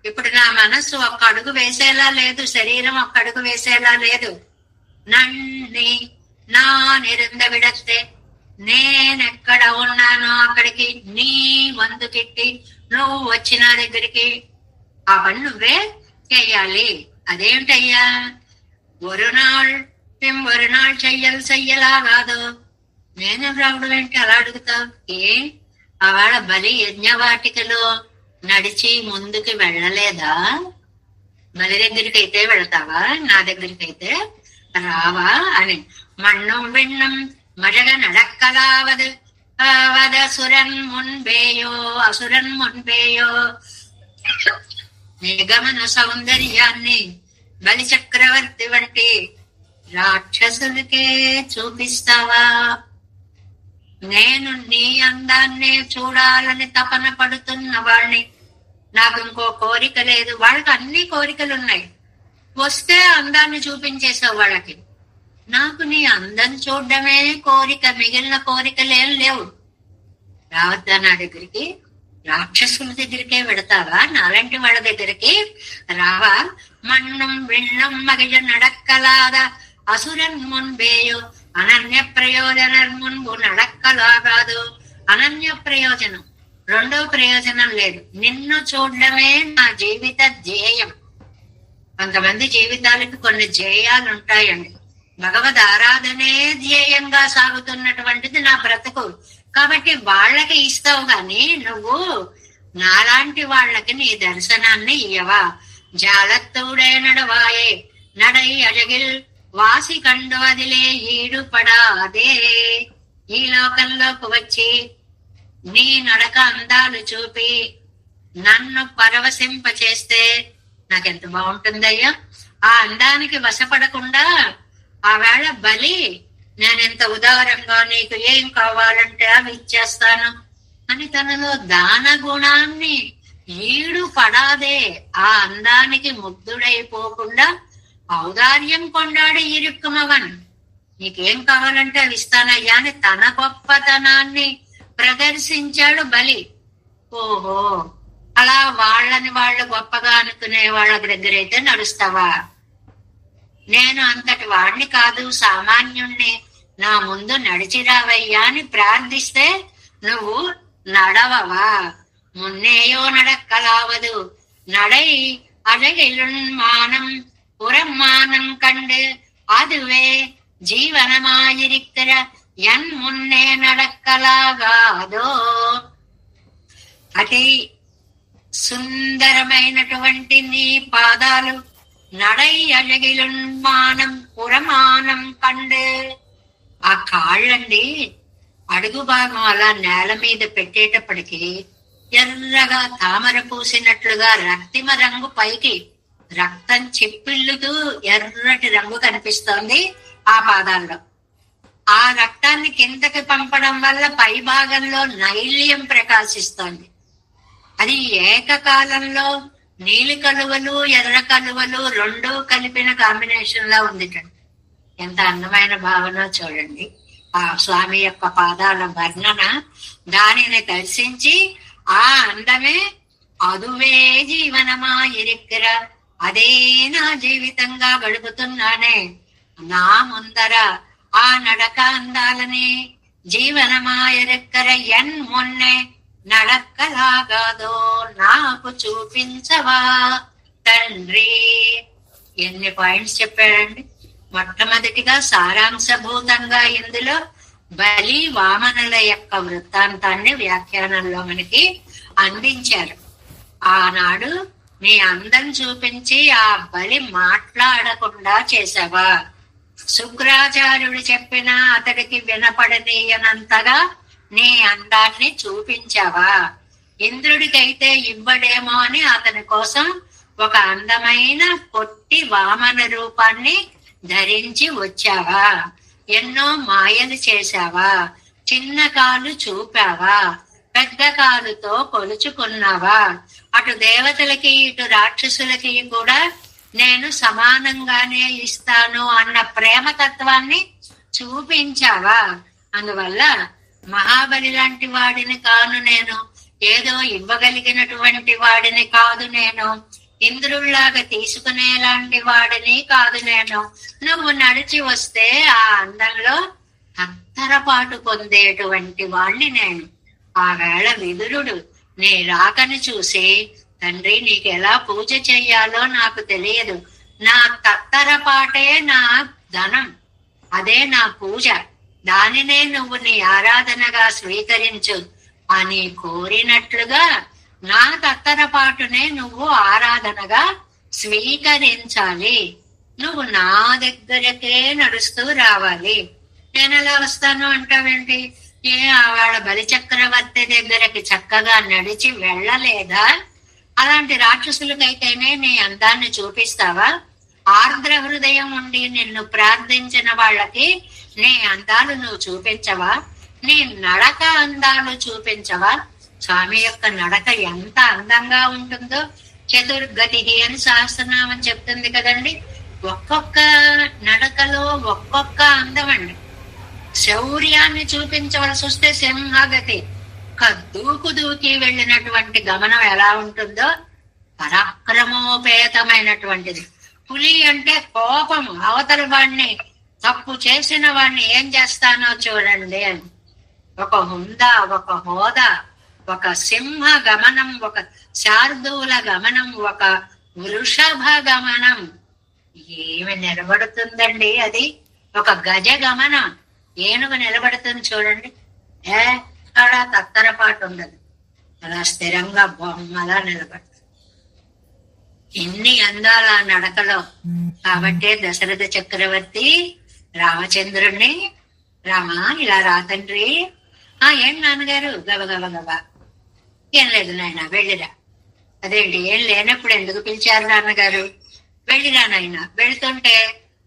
ఇప్పుడు నా మనస్సు ఒక్క అడుగు వేసేలా లేదు, శరీరం ఒక్క అడుగు వేసేలా లేదు. నన్నే నా నిరంద విడస్తే నేనెక్కడ ఉన్నానో అక్కడికి నీ వందుకిట్టి నువ్వు వచ్చిన దగ్గరికి ఆ పని నువ్వే చెయ్యాలి. అదేంటయ్యా, ఒక నాள் చెయ్యలా కాదు. నేను రావడం ఏంటి అలా అడుగుతావు? ఆవాడ బలి యజ్ఞవాటికలో నడిచి ముందుకు వెళ్ళలేదా? బలి దగ్గరికి అయితే వెళతావా, నా దగ్గరికి అయితే రావా అని. మన్నం విన్నం మజగ నడక్కలావదు వదసురన్ మున్బేయో అసురన్ మున్బేయో నిగమన సౌందర్యాన్ని బలి చక్రవర్తి వంటి రాక్షసులకే చూపిస్తావా? నేను నీ అందాన్నే చూడాలని తపన పడుతున్న వాళ్ళని, నాకు ఇంకో కోరిక లేదు. వాళ్ళకి అన్ని కోరికలు ఉన్నాయి. వస్తే అందాన్ని చూపించేసావు వాళ్ళకి. నాకు నీ అందం చూడడమే కోరిక, మిగిలిన కోరికలేం లేవు. రావద్దా నా దగ్గరికి? రాక్షసుల దగ్గరికే వెడతావా? నాలాంటి వాళ్ళ దగ్గరికి రావా? మన్నం విన్నం మగిజ నడక్కలాద అసురన్ మున్బేయో అనన్య ప్రయోజనం మున్బు నడక్కలాగాదు. అనన్య ప్రయోజనం, రెండో ప్రయోజనం లేదు. నిన్ను చూడడమే నా జీవిత ధ్యేయం. కొంతమంది జీవితాలకు కొన్ని ధ్యేయాలు ఉంటాయండి. భగవద్ ఆరాధనే ధ్యేయంగా సాగుతున్నటువంటిది నా బ్రతుకు. కాబట్టి వాళ్ళకి ఇస్తావు గాని నువ్వు నాలాంటి వాళ్ళకి నీ దర్శనాన్ని ఇయ్యవా? జాలత్తూడే నడవాయే நடை అజగిల్ వాసి కండు అదిలే ఈడుపడా అదే. ఈ లోకంలోకి వచ్చి నీ నడక అందాలు చూపి నన్ను పరవశింప చేస్తే నాకెంత బాగుంటుందయ్యా. ఆ అందానికి వశపడకుండా ఆవేళ బలి నేనెంత ఉదారంగా నీకు ఏం కావాలంటే అవి ఇచ్చేస్తాను అని తనలో దాన గుణాన్ని ఈడు పడాదే ఆ అందానికి ముగ్ధుడైపోకుండా ఔదార్యం కొండాడు ఇరుక్కుమవన్. నీకేం కావాలంటే అవి ఇస్తానయ్యా అని తన గొప్పతనాన్ని ప్రదర్శించాడు బలి. ఓహో, అలా వాళ్ళని వాళ్ళు గొప్పగా అనుకునే వాళ్ళ దగ్గరైతే నడుస్తావా? నేను అంతటి వాడిని కాదు, సామాన్యుణ్ణి, నా ముందు నడిచిరావయ్యా అని ప్రార్థిస్తే నువ్వు నడవవా? మున్నేయో నడక్కలావదు நடை அழகிலுன் மானம் புறமானம் கண்டு அதுவே జీవనమాయిరిక్కర ఎన్ మున్నే నడక్కలాగాదో. అతి సుందరమైనటువంటి నీ పాదాలు நடை అழగిలున్ మానం పురమానం కండు. ఆ కాళ్ళండి అడుగు భాగం అలా నేల మీద పెట్టేటప్పటికి ఎర్రగా తామర పూసినట్లుగా రక్తిమ రంగు పైకి రక్తం చిప్పిల్లుతూ ఎర్రటి రంగు కనిపిస్తోంది ఆ పాదాల్లో. ఆ రక్తాన్ని కిందకి పంపడం వల్ల పై భాగంలో నైల్యం ప్రకాశిస్తోంది. అది ఏకకాలంలో నీలి కలువలు ఎర్ర కలువలు రెండూ కలిపిన కాంబినేషన్ లా ఉంది. ఎంత అందమైన భావన చూడండి ఆ స్వామి యొక్క పాదాల వర్ణన. దానిని దర్శించి ఆ అందమే అదువే జీవనమా ఇరిక్కర, అదే నా జీవితంగా గడుపుతున్నానే. నా ముందర ఆ నడక అందాలని జీవనమా ఇరిక్కర ఎన్ మొన్నే నడక్కలాగాదో నాకు చూపించవా తండ్రి. ఎన్ని పాయింట్స్ చెప్పాడండి. మొట్టమొదటిగా సారాంశభూతంగా ఇందులో బలి వామనుల యొక్క వృత్తాంతాన్ని వ్యాఖ్యానంలో మనకి అందించారు. ఆనాడు నీ అందం చూపించి ఆ బలి మాట్లాడకుండా చేసావా? శుక్రాచార్యుడు చెప్పినా అతడికి వినపడనీయనంతగా నీ అందాన్ని చూపించావా? ఇంద్రుడికైతే ఇవ్వడేమో అని అతని కోసం ఒక అందమైన పొట్టి వామన రూపాన్ని ధరించి వచ్చావా? ఎన్నో మాయలు చేశావా? చిన్న కాలు చూపావా? పెద్ద కాలుతో కొలుచుకున్నావా? అటు దేవతలకి ఇటు రాక్షసులకి కూడా నేను సమానంగానే ఇస్తాను అన్న ప్రేమతత్వాన్ని చూపించావా? అందువల్ల మహాబలి లాంటి వాడిని కాను నేను, ఏదో ఇవ్వగలిగినటువంటి వాడిని కాదు నేను, ఇంద్రుల్లాగా తీసుకునేలాంటి వాడిని కాదు నేను. నువ్వు నడిచి వస్తే ఆ అందంలో హత్తరపాటు పొందేటువంటి వాణ్ణి నేను. ఆ వేళ విదురుడు నీ రాకని చూసి, తండ్రి నీకు ఎలా పూజ చెయ్యాలో నాకు తెలియదు, నా తత్తరపాటే నా ధనం, అదే నా పూజ, దానినే నువ్వు నీ ఆరాధనగా స్వీకరించు అని కోరినట్లుగా నా తత్తరపాటునే నువ్వు ఆరాధనగా స్వీకరించాలి. నువ్వు నా దగ్గరకే నడుస్తూ రావాలి. నేను ఎలా వస్తాను అంటావేంటి? వాళ్ళ బలిచక్రవర్తి దగ్గరకి చక్కగా నడిచి వెళ్ళలేదా? అలాంటి రాక్షసులకైతేనే నీ అందాన్ని చూపిస్తావా? ఆర్ద్ర హృదయం ఉండి నిన్ను ప్రార్థించిన వాళ్ళకి నీ అందాలు నువ్వు చూపించవా? నీ నడక అందాలు చూపించవా? స్వామి యొక్క నడక ఎంత అందంగా ఉంటుందో చతుర్గతి అని సహస్రనామం చెప్తుంది కదండి. ఒక్కొక్క నడకలో ఒక్కొక్క అందం అండి. శౌర్యాన్ని చూపించవలసి వస్తే సింహగతి, దూకు దూకి వెళ్ళినటువంటి గమనం ఎలా ఉంటుందో పరాక్రమోపేతమైనటువంటిది. పులి అంటే కోపము, అవతల వాడిని తప్పు చేసిన వాడిని ఏం చేస్తానో చూడండి అని. ఒక హుందా, ఒక హోదా, ఒక సింహ గమనం, ఒక శార్దూల గమనం, ఒక వృషభ గమనం. ఏమి నిలబడుతుందండి అది? ఒక గజ గమనం, ఏనుగు నిలబడుతుంది చూడండి. అక్కడ తత్తరపాటు ఉండదు, అలా స్థిరంగా బొమ్మలా నిలబడుతుంది. ఎన్ని అందాల నడకలో. కాబట్టే దశరథ చక్రవర్తి రామచంద్రుణ్ణి, రామా ఇలా రా తండ్రి. ఏం నాన్నగారు? గబగబ గబా. ఏం లేదు నాయన, వెళ్ళిరా. అదేంటి ఏం లేనప్పుడు ఎందుకు పిలిచారు నాన్నగారు? వెళ్ళిరా నాయన. వెళ్తుంటే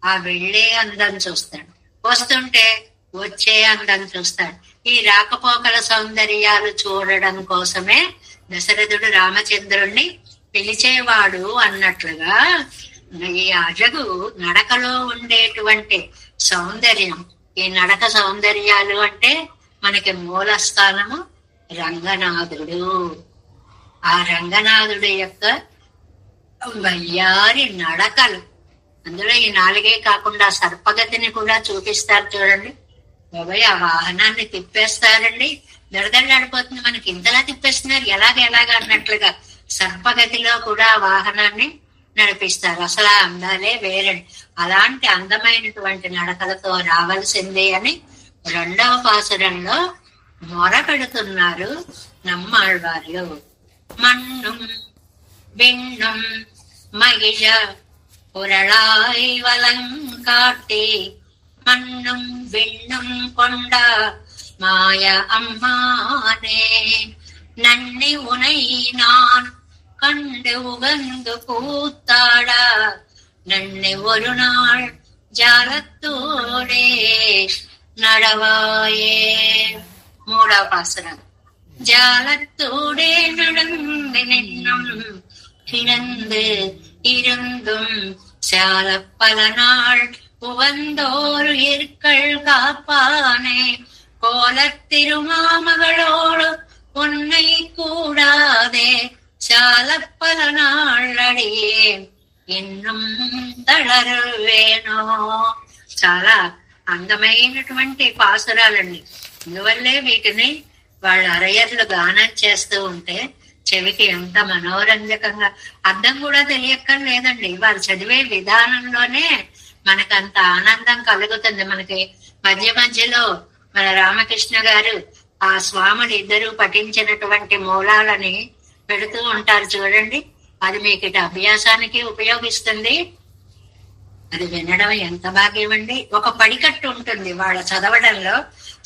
ఆ వెళ్ళే అందం చూస్తాడు, వస్తుంటే వచ్చే అందం చూస్తాడు. ఈ రాకపోకల సౌందర్యాలు చూడడం కోసమే దశరథుడు రామచంద్రుణ్ణి పిలిచేవాడు అన్నట్లుగా ఈ అజగు నడకలో ఉండేటువంటి సౌందర్యం, ఈ నడక సౌందర్యాలు అంటే మనకి మూల స్థానము రంగనాథుడు. ఆ రంగనాథుడి యొక్క వయ్యారి నడకలు, అందులో ఈ నాలుగే కాకుండా సర్పగతిని కూడా చూపిస్తారు చూడండి. బాబాయ్ ఆ వాహనాన్ని తిప్పేస్తారండి, దడదడలాడిపోతుంది. మనకి ఇంతలా తిప్పేస్తున్నారు, ఎలాగ అన్నట్లుగా సర్పగతిలో కూడా వాహనాన్ని నడిపిస్తారు. అసలు ఆ అందాలే వేరండి. అలాంటి అందమైనటువంటి నడకలతో రావాల్సిందే అని 2వ పాసురంలో మొర పెడుతున్నారు నమ్మాళ్వారు. మన్నుం విண்ணும் மகிழ புரளாய் வலங்காட்டி மண்ணும் விண்ணும் கொண்ட மாய அம்மானே நன்னி உனை நான் கண்டு உகந்து கூத்தாட நன்னி ஒரு நாள் ஜாலத்தோடே நடவாயே. 3వ పాసురం. ஜாலத்தோடே நடந்து நின்னும் கிடந்து இருந்தும் சால பல நாள் உவந்தோரு இருக்கள் காப்பானே கோலத்திருமாமகளோடு உன்னை கூடாதே சால பல நாள் అడియే ఇన్నం తళరువేనో. చాలా అందమైనటువంటి పాసురాలండి. అందువల్లే వీటిని వాళ్ళ అరయర్లు గానం చేస్తూ ఉంటే చెవికి ఎంత మనోరంజకంగా, అర్థం కూడా తెలియక్కర్లేదండి. వాళ్ళు చదివే విధానంలోనే మనకంత ఆనందం కలుగుతుంది. మనకి మధ్య మధ్యలో మన రామకృష్ణ గారు ఆ స్వాములు ఇద్దరు పఠించినటువంటి మూలాలని పెడుతూ ఉంటారు చూడండి. అది మీకు ఇటు అభ్యాసానికి ఉపయోగిస్తుంది. అది వినడం ఎంత భాగ్యం అండి. ఒక పడికట్టు ఉంటుంది వాళ్ళ చదవడంలో,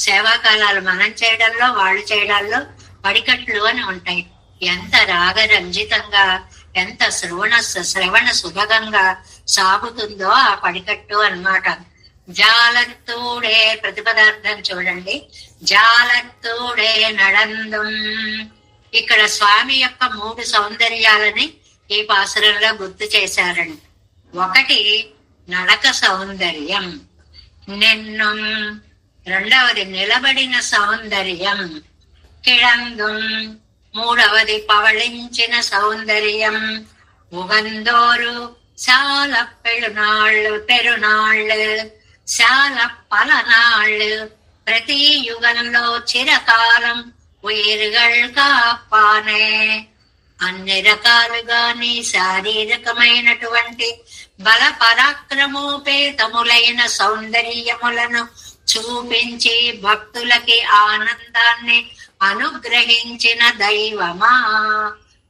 సేవాకాలాలు మనం చేయడంలో, వాళ్ళు చేయడాల్లో పడికట్లు అని ఉంటాయి. ఎంత రాగరంజితంగా, ఎంత శ్రవణ సుభగంగా సాగుతుందో ఆ పడికట్టు అన్నమాట. జాలత్తూడే ప్రతిపదార్థం చూడండి. జాలత్తూడే నడందం. ఇక్కడ స్వామి యొక్క 3 సౌందర్యాలని ఈ పాసురంలో గుర్తు చేశారండి. ఒకటి నడక సౌందర్యం, నిన్ను. 2వది నిలబడిన సౌందర్యం, కిళందుం. 3వది పవళించిన సౌందర్యం, ఉగందోరు. చాలా పెరునాళ్ళు, చాలా పలనాళ్ళు, ప్రతి యుగంలో చిరకాలం ఉయిర్గల్ కాపానే. అన్ని రకాలుగాని శారీరకమైనటువంటి బల పరాక్రమోపేతములైన సౌందర్యములను చూపించి భక్తులకి ఆనందాన్ని అనుగ్రహించిన దైవమా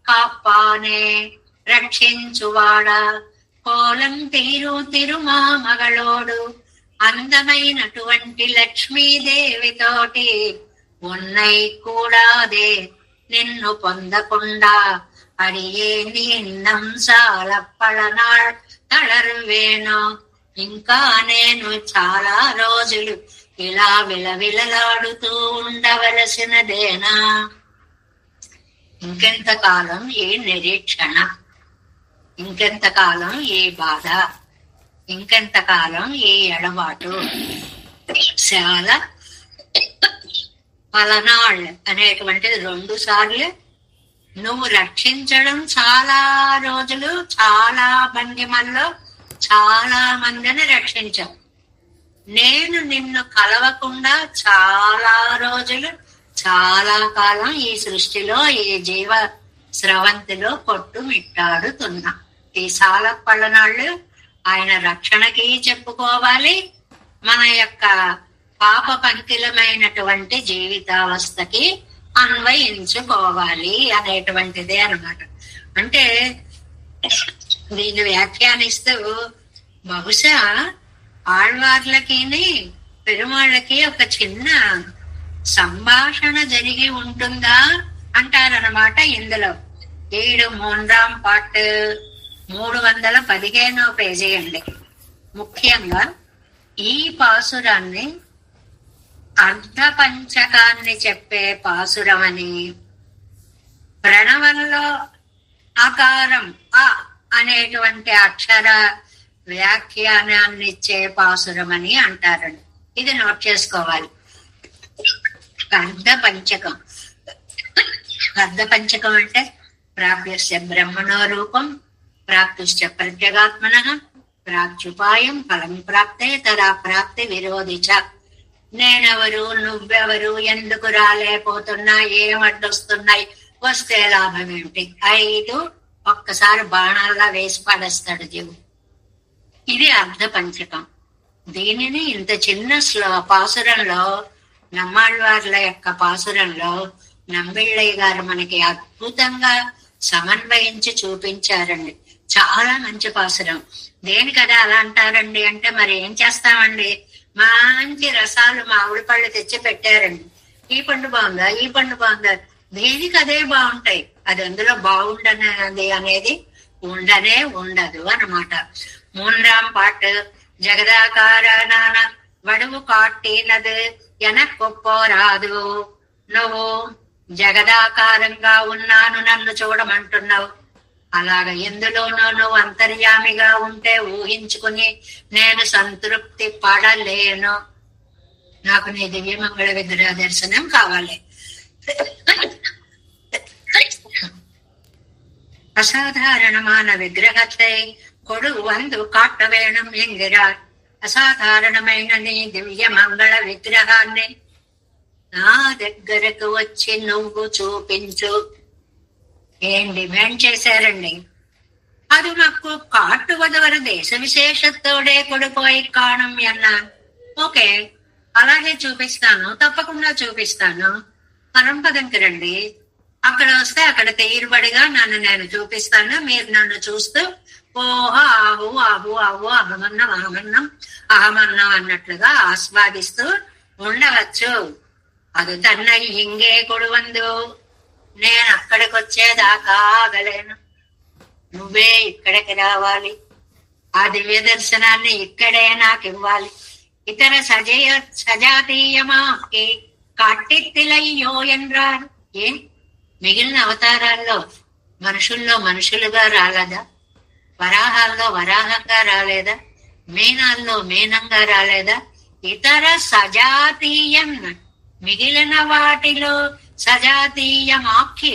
కాపానే రక్షించువాడా. కోలం తిరుమామగళోడు అందమైనటువంటి లక్ష్మీదేవితోటి ఉన్నై కూడాదే నిన్ను పొందకుండా అడియే నిన్నంశాల పళనాళ్ తళర్వేణు. ఇంకా నేను చాలా రోజులు ఇలా విలవిలలాడుతూ ఉండవలసినదేనా? ఇంకెంతకాలం ఈ నిరీక్షణ, ఇంకెంతకాలం ఈ బాధ, ఇంకెంతకాలం ఈ ఎడబాటు? చాలా పలనాళ్ళు అనేటువంటిది 2 సార్లు. నువ్వు రక్షించడం చాలా రోజులు, చాలా భంగిమల్లో చాలా మందిని రక్షించావు. నేను నిన్ను కలవకుండా చాలా రోజులు, చాలా కాలం ఈ సృష్టిలో, ఈ జీవ స్రవంతిలో కొట్టుమిట్టాడుతున్నా. ఈ సాల పళ్ళనాళ్ళు ఆయన రక్షణకి చెప్పుకోవాలి, మన యొక్క పాప పంకిలమైనటువంటి జీవితావస్థకి అన్వయించుకోవాలి అనేటువంటిదే అన్నమాట. అంటే దీన్ని వ్యాఖ్యానిస్తూ బహుశా ఆళ్వార్లకి పెరుమాళ్ళకి ఒక చిన్న సంభాషణ జరిగి ఉంటుందా అంటారనమాట. ఇందులో 7 పార్ట్ 315వ పేజీ అండి. ముఖ్యంగా ఈ పాసురాన్ని అర్ధపంచకాన్ని చెప్పే పాసురం అని, ప్రణవంలో ఆకారం అ అనేటువంటి అక్షర వ్యాఖ్యానాన్ని ఇచ్చే పాసురం అని అంటారండి. ఇది నోట్ చేసుకోవాలి. అర్ధపంచకం, అర్ధపంచకం అంటే ప్రాప్యస్య బ్రహ్మణో రూపం, ప్రాప్తుశ్చ ప్రత్యేగాత్మన, ప్రాప్త్యుపాయం, ఫలం ప్రాప్తే, తదా ప్రాప్తి విరోధిచ. నేనెవరు, నువ్వెవరు, ఎందుకు రాలేకపోతున్నా, ఏం అడ్డొస్తున్నాయి, వస్తే లాభం ఏమిటి? 5 ఒక్కసారి బాణాల్లా వేసి పడేస్తాడు జీవుడు. ఇది అర్ధపంచకం. దీనిని ఇంత చిన్న పాసురంలో, నమ్మాళ్వార్ల యొక్క పాసురంలో నంబిళ్ళయ్య గారు మనకి అద్భుతంగా సమన్వయించి చూపించారండి. చాలా మంచి పాసురం. దేనికదా అలా అంటారండి అంటే, మరి ఏం చేస్తామండి, మంచి రసాలు మామిడి పళ్ళు తెచ్చి పెట్టారండి. ఈ పండు బాగుందా, ఈ పండు బాగుందా, దేనికి అదే బాగుంటాయి. అది అందులో బాగుండనది అనేది ఉండనే ఉండదు అన్నమాట. 3 పార్ట్ జగదాకార నాన వడువు కాట్టినది ఎనక్కొప్పోరాదు. నువ్వు జగదాకారంగా ఉన్నాను, నన్ను చూడమంటున్నావు. అలాగ ఎందులోనూ నువ్వు అంతర్యామిగా ఉంటే ఊహించుకుని నేను సంతృప్తి పడలేను. నాకు నీ దివ్యమంగళ విగ్రహ దర్శనం కావాలి. అసాధారణమైన విగ్రహத்தை కొడు వందు కాట్ట వేణం ఎంగిరార్. అసాధారణమైన నీ దివ్య మంగళ విగ్రహాన్ని నా దగ్గరకు వచ్చి నువ్వు చూపించు. ఏం డిమాండ్ చేశారండి? అది నాకు కాట్టువదవర దేశ విశేషతోడే కొడుకోయి కాణం అన్నా. ఓకే, అలాగే చూపిస్తాను, తప్పకుండా చూపిస్తాను. పరంపదంకి రండి, అక్కడ వస్తే అక్కడ తీరుబడిగా నన్ను నేను చూపిస్తాను. మీరు నన్ను చూస్తూ ఓహో ఆహు ఆహు ఆహు అహమన్నం అహమన్నం అహమన్నం అన్నట్లుగా ఆస్వాదిస్తూ ఉండవచ్చు. అది తన్నై ఇంగే కొడువందు, నేను అక్కడికి వచ్చేదాకా ఆగలేను. నువ్వే ఇక్కడికి రావాలి, ఆ దివ్య దర్శనాన్ని ఇక్కడే నాకు ఇవ్వాలి. ఇతర సజాతీయమాకి కట్టిత్తిలయ్యో ఎన్రారు. ఏం మిగిలిన అవతారాల్లో మనుషుల్లో మనుషులుగా రాలేదా? వరాహాల్లో వరాహంగా రాలేదా? మీనాల్లో మీనంగా రాలేదా? ఇతర సజాతీయం, మిగిలిన వాటిలో సజాతీయమాకి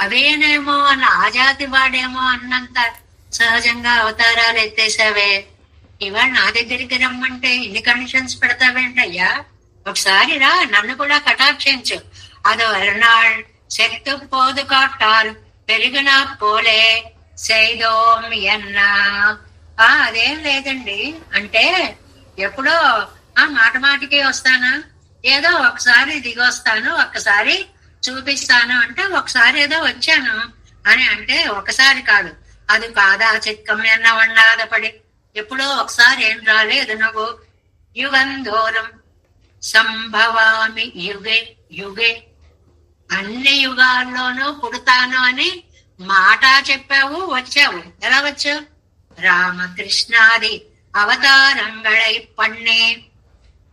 అవేనేమో అన్న ఆజాతి వాడేమో అన్నంత సహజంగా అవతారాలు ఎత్తేసావే. ఇవాళ నా దగ్గరికి రమ్మంటే ఇన్ని కండిషన్స్ పెడతావేంటయ్యా? ఒకసారి రా, నన్ను కూడా కటాక్షించు. అది అరుణాళ్ శక్తి పోదు కాటారు పెరిగిన పోలే సైదోం ఎన్నా. అదేం లేదండి అంటే ఎప్పుడో మాట మాటికి వస్తానా, ఏదో ఒకసారి దిగొస్తాను, ఒక్కసారి చూపిస్తాను అంటే ఒకసారి ఏదో వచ్చాను అని అంటే ఒకసారి కాదు. అది కాదా చిక్కం ఎన్న వండాదపడి ఎప్పుడో ఒకసారి ఏం రాలేదు నువ్వు. యుగం దూరం సంభవామి యుగే యుగే, అన్ని యుగాల్లోనూ పుడతాను అని మాట చెప్పావు, వచ్చావు. ఎలా వచ్చావు? రామకృష్ణాది అవతారంగళై పన్నే.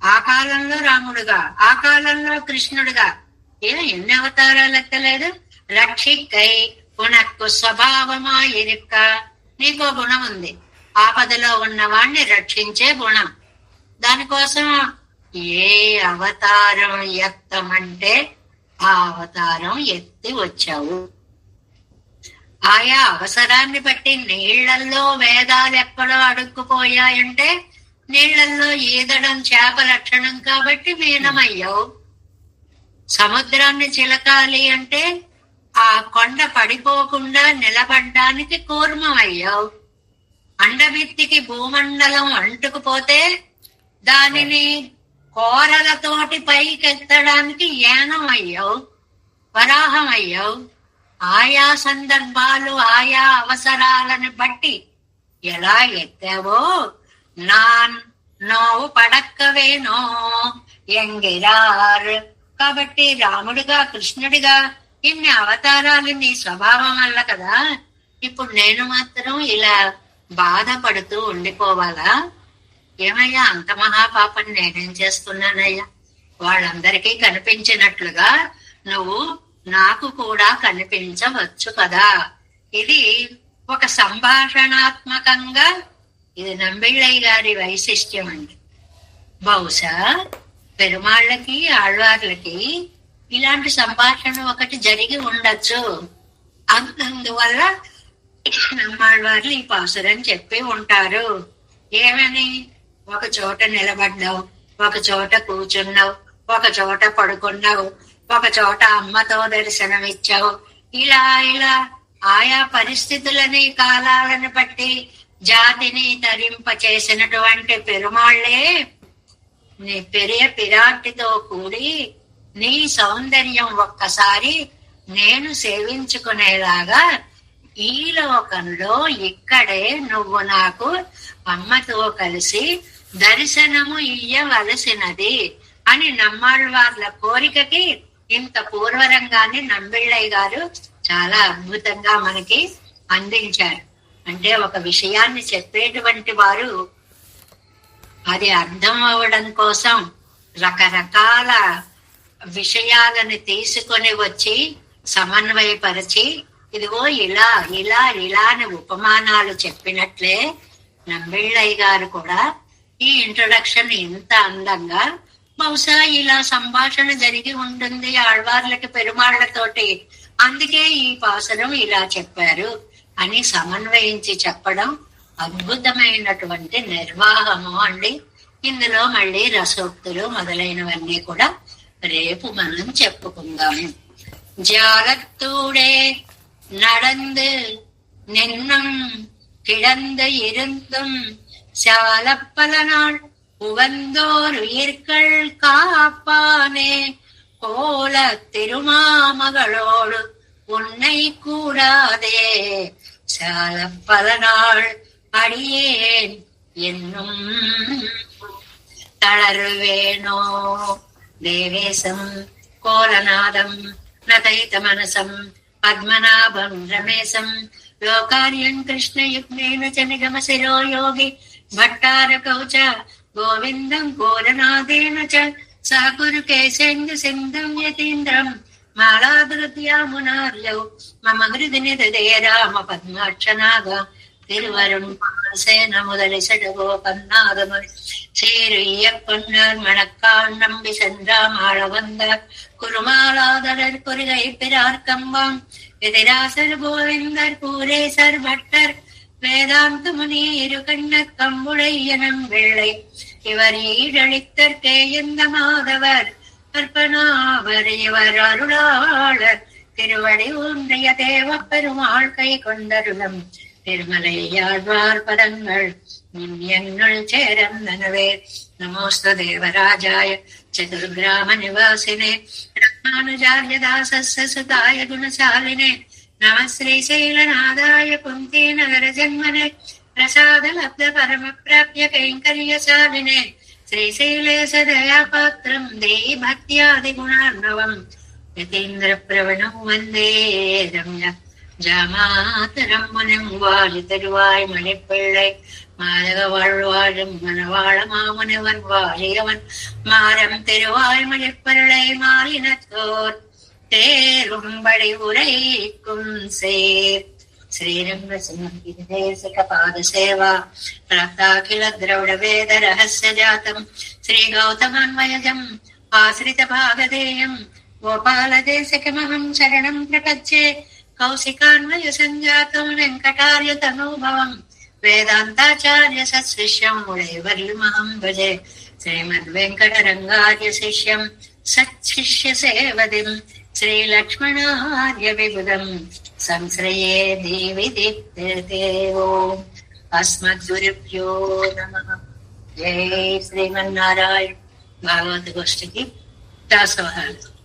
ఆ కాలంలో రాముడుగా, ఆ కాలంలో కృష్ణుడుగా, ఎన్ని అవతారాలు ఎత్తలేదు. రక్షిక్కై ఉనక్కు స్వభావమా ఇరుక్క. నీకో గుణం ఉంది, ఆపదలో ఉన్నవాణ్ణి రక్షించే గుణం. దానికోసం ఏ అవతారం ఎత్తమంటే ఆ అవతారం ఎత్తి వచ్చావు. ఆయా అవసరాన్ని బట్టి నీళ్లల్లో వేదాలు ఎక్కడో అడుక్కుపోయాయంటే నీళ్లల్లో ఈదడం చేప లక్షణం కాబట్టి వీణమయ్యావు. సముద్రాన్ని చిలకాలి అంటే ఆ కొండ పడిపోకుండా నిలబడ్డానికి కూర్మమయ్యావు. అండభిత్తికి భూమండలం అంటుకుపోతే దానిని కోరలతోటి పైకెత్తడానికి యానం అయ్యావు, వరాహం అయ్యావు. ఆయా సందర్భాలు, ఆయా అవసరాలను బట్టి ఎలా ఎత్తావో నాన్ నోవు పడక్కవేనో ఎంగిరార్. కాబట్టి రాముడిగా, కృష్ణుడిగా ఇన్ని అవతారాలు నీ స్వభావం వల్ల కదా. ఇప్పుడు నేను మాత్రం ఇలా బాధపడుతూ ఉండిపోవాలా? ఏమయ్యా, అంత మహాపాపం నేనేం చేస్తున్నానయ్యా? వాళ్ళందరికీ కనిపించినట్లుగా నువ్వు నాకు కూడా కనిపించవచ్చు కదా. ఇది ఒక సంభాషణాత్మకంగా, ఇది నంబిళ్ళయ్య గారి వైశిష్ట్యం అండి. బహుశా పెరుమాళ్ళకి, ఆళ్వార్లకి ఇలాంటి సంభాషణ ఒకటి జరిగి ఉండొచ్చు. అందువల్ల నమ్మాళ్వార్లు ఈ పాసురని చెప్పి ఉంటారు. ఏమని? ఒక చోట నిలబడ్డావు, ఒక చోట కూర్చున్నావు, ఒక చోట పడుకున్నావు, ఒక చోట అమ్మతో దర్శనమిచ్చావు. ఇలా ఇలా ఆయా పరిస్థితులని, కాలాలను బట్టి జాతిని తరింప చేసినటువంటి పెరుమాళ్లే నీ పెరియ పిరాటితో కూడి నీ సౌందర్యం ఒక్కసారి నేను సేవించుకునేలాగా ఈ లోకంలో ఇక్కడే నువ్వు నాకు అమ్మతో కలిసి దర్శనము ఇయ్యవలసినది అని నమ్మాళ్వార్ల కోరికకి ఇంత పూర్వరంగాన్ని నంబిళ్ళయ్య గారు చాలా అద్భుతంగా మనకి అందించారు. అంటే ఒక విషయాన్ని చెప్పేటువంటి వారు అది అర్థం అవ్వడం కోసం రకరకాల విషయాలను తీసుకొని వచ్చి సమన్వయపరిచి ఇదిగో ఇలా ఇలా ఇలా అని ఉపమానాలు చెప్పినట్లే నంబిళ్ళయ్య గారు కూడా ఈ ఇంట్రొడక్షన్ ఇంత అందంగా, బహుశా ఇలా సంభాషణ జరిగి ఉంటుంది ఆళ్వార్లకి పెరుమాళ్లతోటి, అందుకే ఈ పాసురం ఇలా చెప్పారు అని సమన్వయించి చెప్పడం అద్భుతమైనటువంటి నిర్వాహము అండి. ఇందులో మళ్ళీ రసోక్తులు మొదలైనవన్నీ కూడా రేపు మనం చెప్పుకుందాము. ஜாலத்தூடே நடந்து நின்னும் கிடந்து இருந்தும் சால பல நாள் உவந்தோர் உயிர்கள் காப்பானே கோல திருமாமகளோடு உன்னை கூடாதே சால பல நாள் அடியேன் என்னும் தளர்வேனோ தேவேசம் கோலநாதம் నతైత మనసం పద్మనాభం రమేశం లోకార్యం కృష్ణయుగ్నేన చ నిగమ శిరో యోగి భట్టారకౌ చ గోవిందం కోరనాదేన చ సాకురు కేశేందు సింధం యతీంద్రం మాళాదృత్యామునార్యౌ మమ హృది నిదదే రామ పద్మాక్షనాగ திருவரும் சேன முதலிசடகோ கண்ணாதமொழி சீரிய பொன்னர் மணக்கால் நம்பி சென்றாம் ஆள வந்தார் குருமாலாதரர் குருகை பிறார் கம்பாம் எதிராசர் கோவிந்தர் பூரேசர் பட்டர் வேதாந்த முனி இரு கண்ணர் கம்புளையனம் வெள்ளை இவர் ஈடழித்தற்கே எந்த மாதவர் கற்பனாவர் இவர் அருளாளர் திருவடி ஒன்றிய தேவ பெருமாள் கை கொண்டருளம் திருமலையாழ்வார் பதங்கள் நின்யங்கள் சேரந்தனவே. நமோஸ்து தேவராஜாய சதுர்கிராம நிவாசினே ராமானுஜார்ய தாசஸ்ய சுதாய குணசாலினே நம ஸ்ரீசைலநாதாய குந்தி நகர ஜன்மனே பிரசாத லப்த பரம பிராப்ய கைங்கர்யசாலினே శ్రీశైలేశ దయాపాత్రం దేహి భక్త్యాది గుణార్ణవం యతీంద్ర ప్రవణం వందే రమ్య ஜாமாதரம் மனம் வாழி தருவாய் மலைப்பிள்ளை மாதக வாழ்வாழும் மனவாழ மாமுனிவன் வாழியவன் மாறம் திருவாய் மலைப்பிள்ளை மாலினத்தோர் தேரும்படி உரைக்கும் சேர் శ్రీరంగ సింహేశక పాద సేవా ప్రాప్తాఖిల ద్రవిడ వేద రహస్య జాతం శ్రీ గౌతమాన్వయజం ఆశ్రిత భాగధేయం గోపాల దేశకమహం శరణం ప్రపచ్చే కౌశికాన్వయ సంజాతం వెంకటార్య తనూభవం వేదాంతాచార్య సత్శిష్యం ముడైవర్యుమహం భజే శ్రీమద్ వెంకటరంగార్య శిష్యం సత్శిష్య సేవదిం శ్రీలక్ష్మణార్య విబుధం సంశ్రయే దేవి దీప్తే ఓం అస్మద్గురుభ్యో నమః. జై శ్రీమన్నారాయణ. భాగవత గోష్ఠికి దాసోహాలు.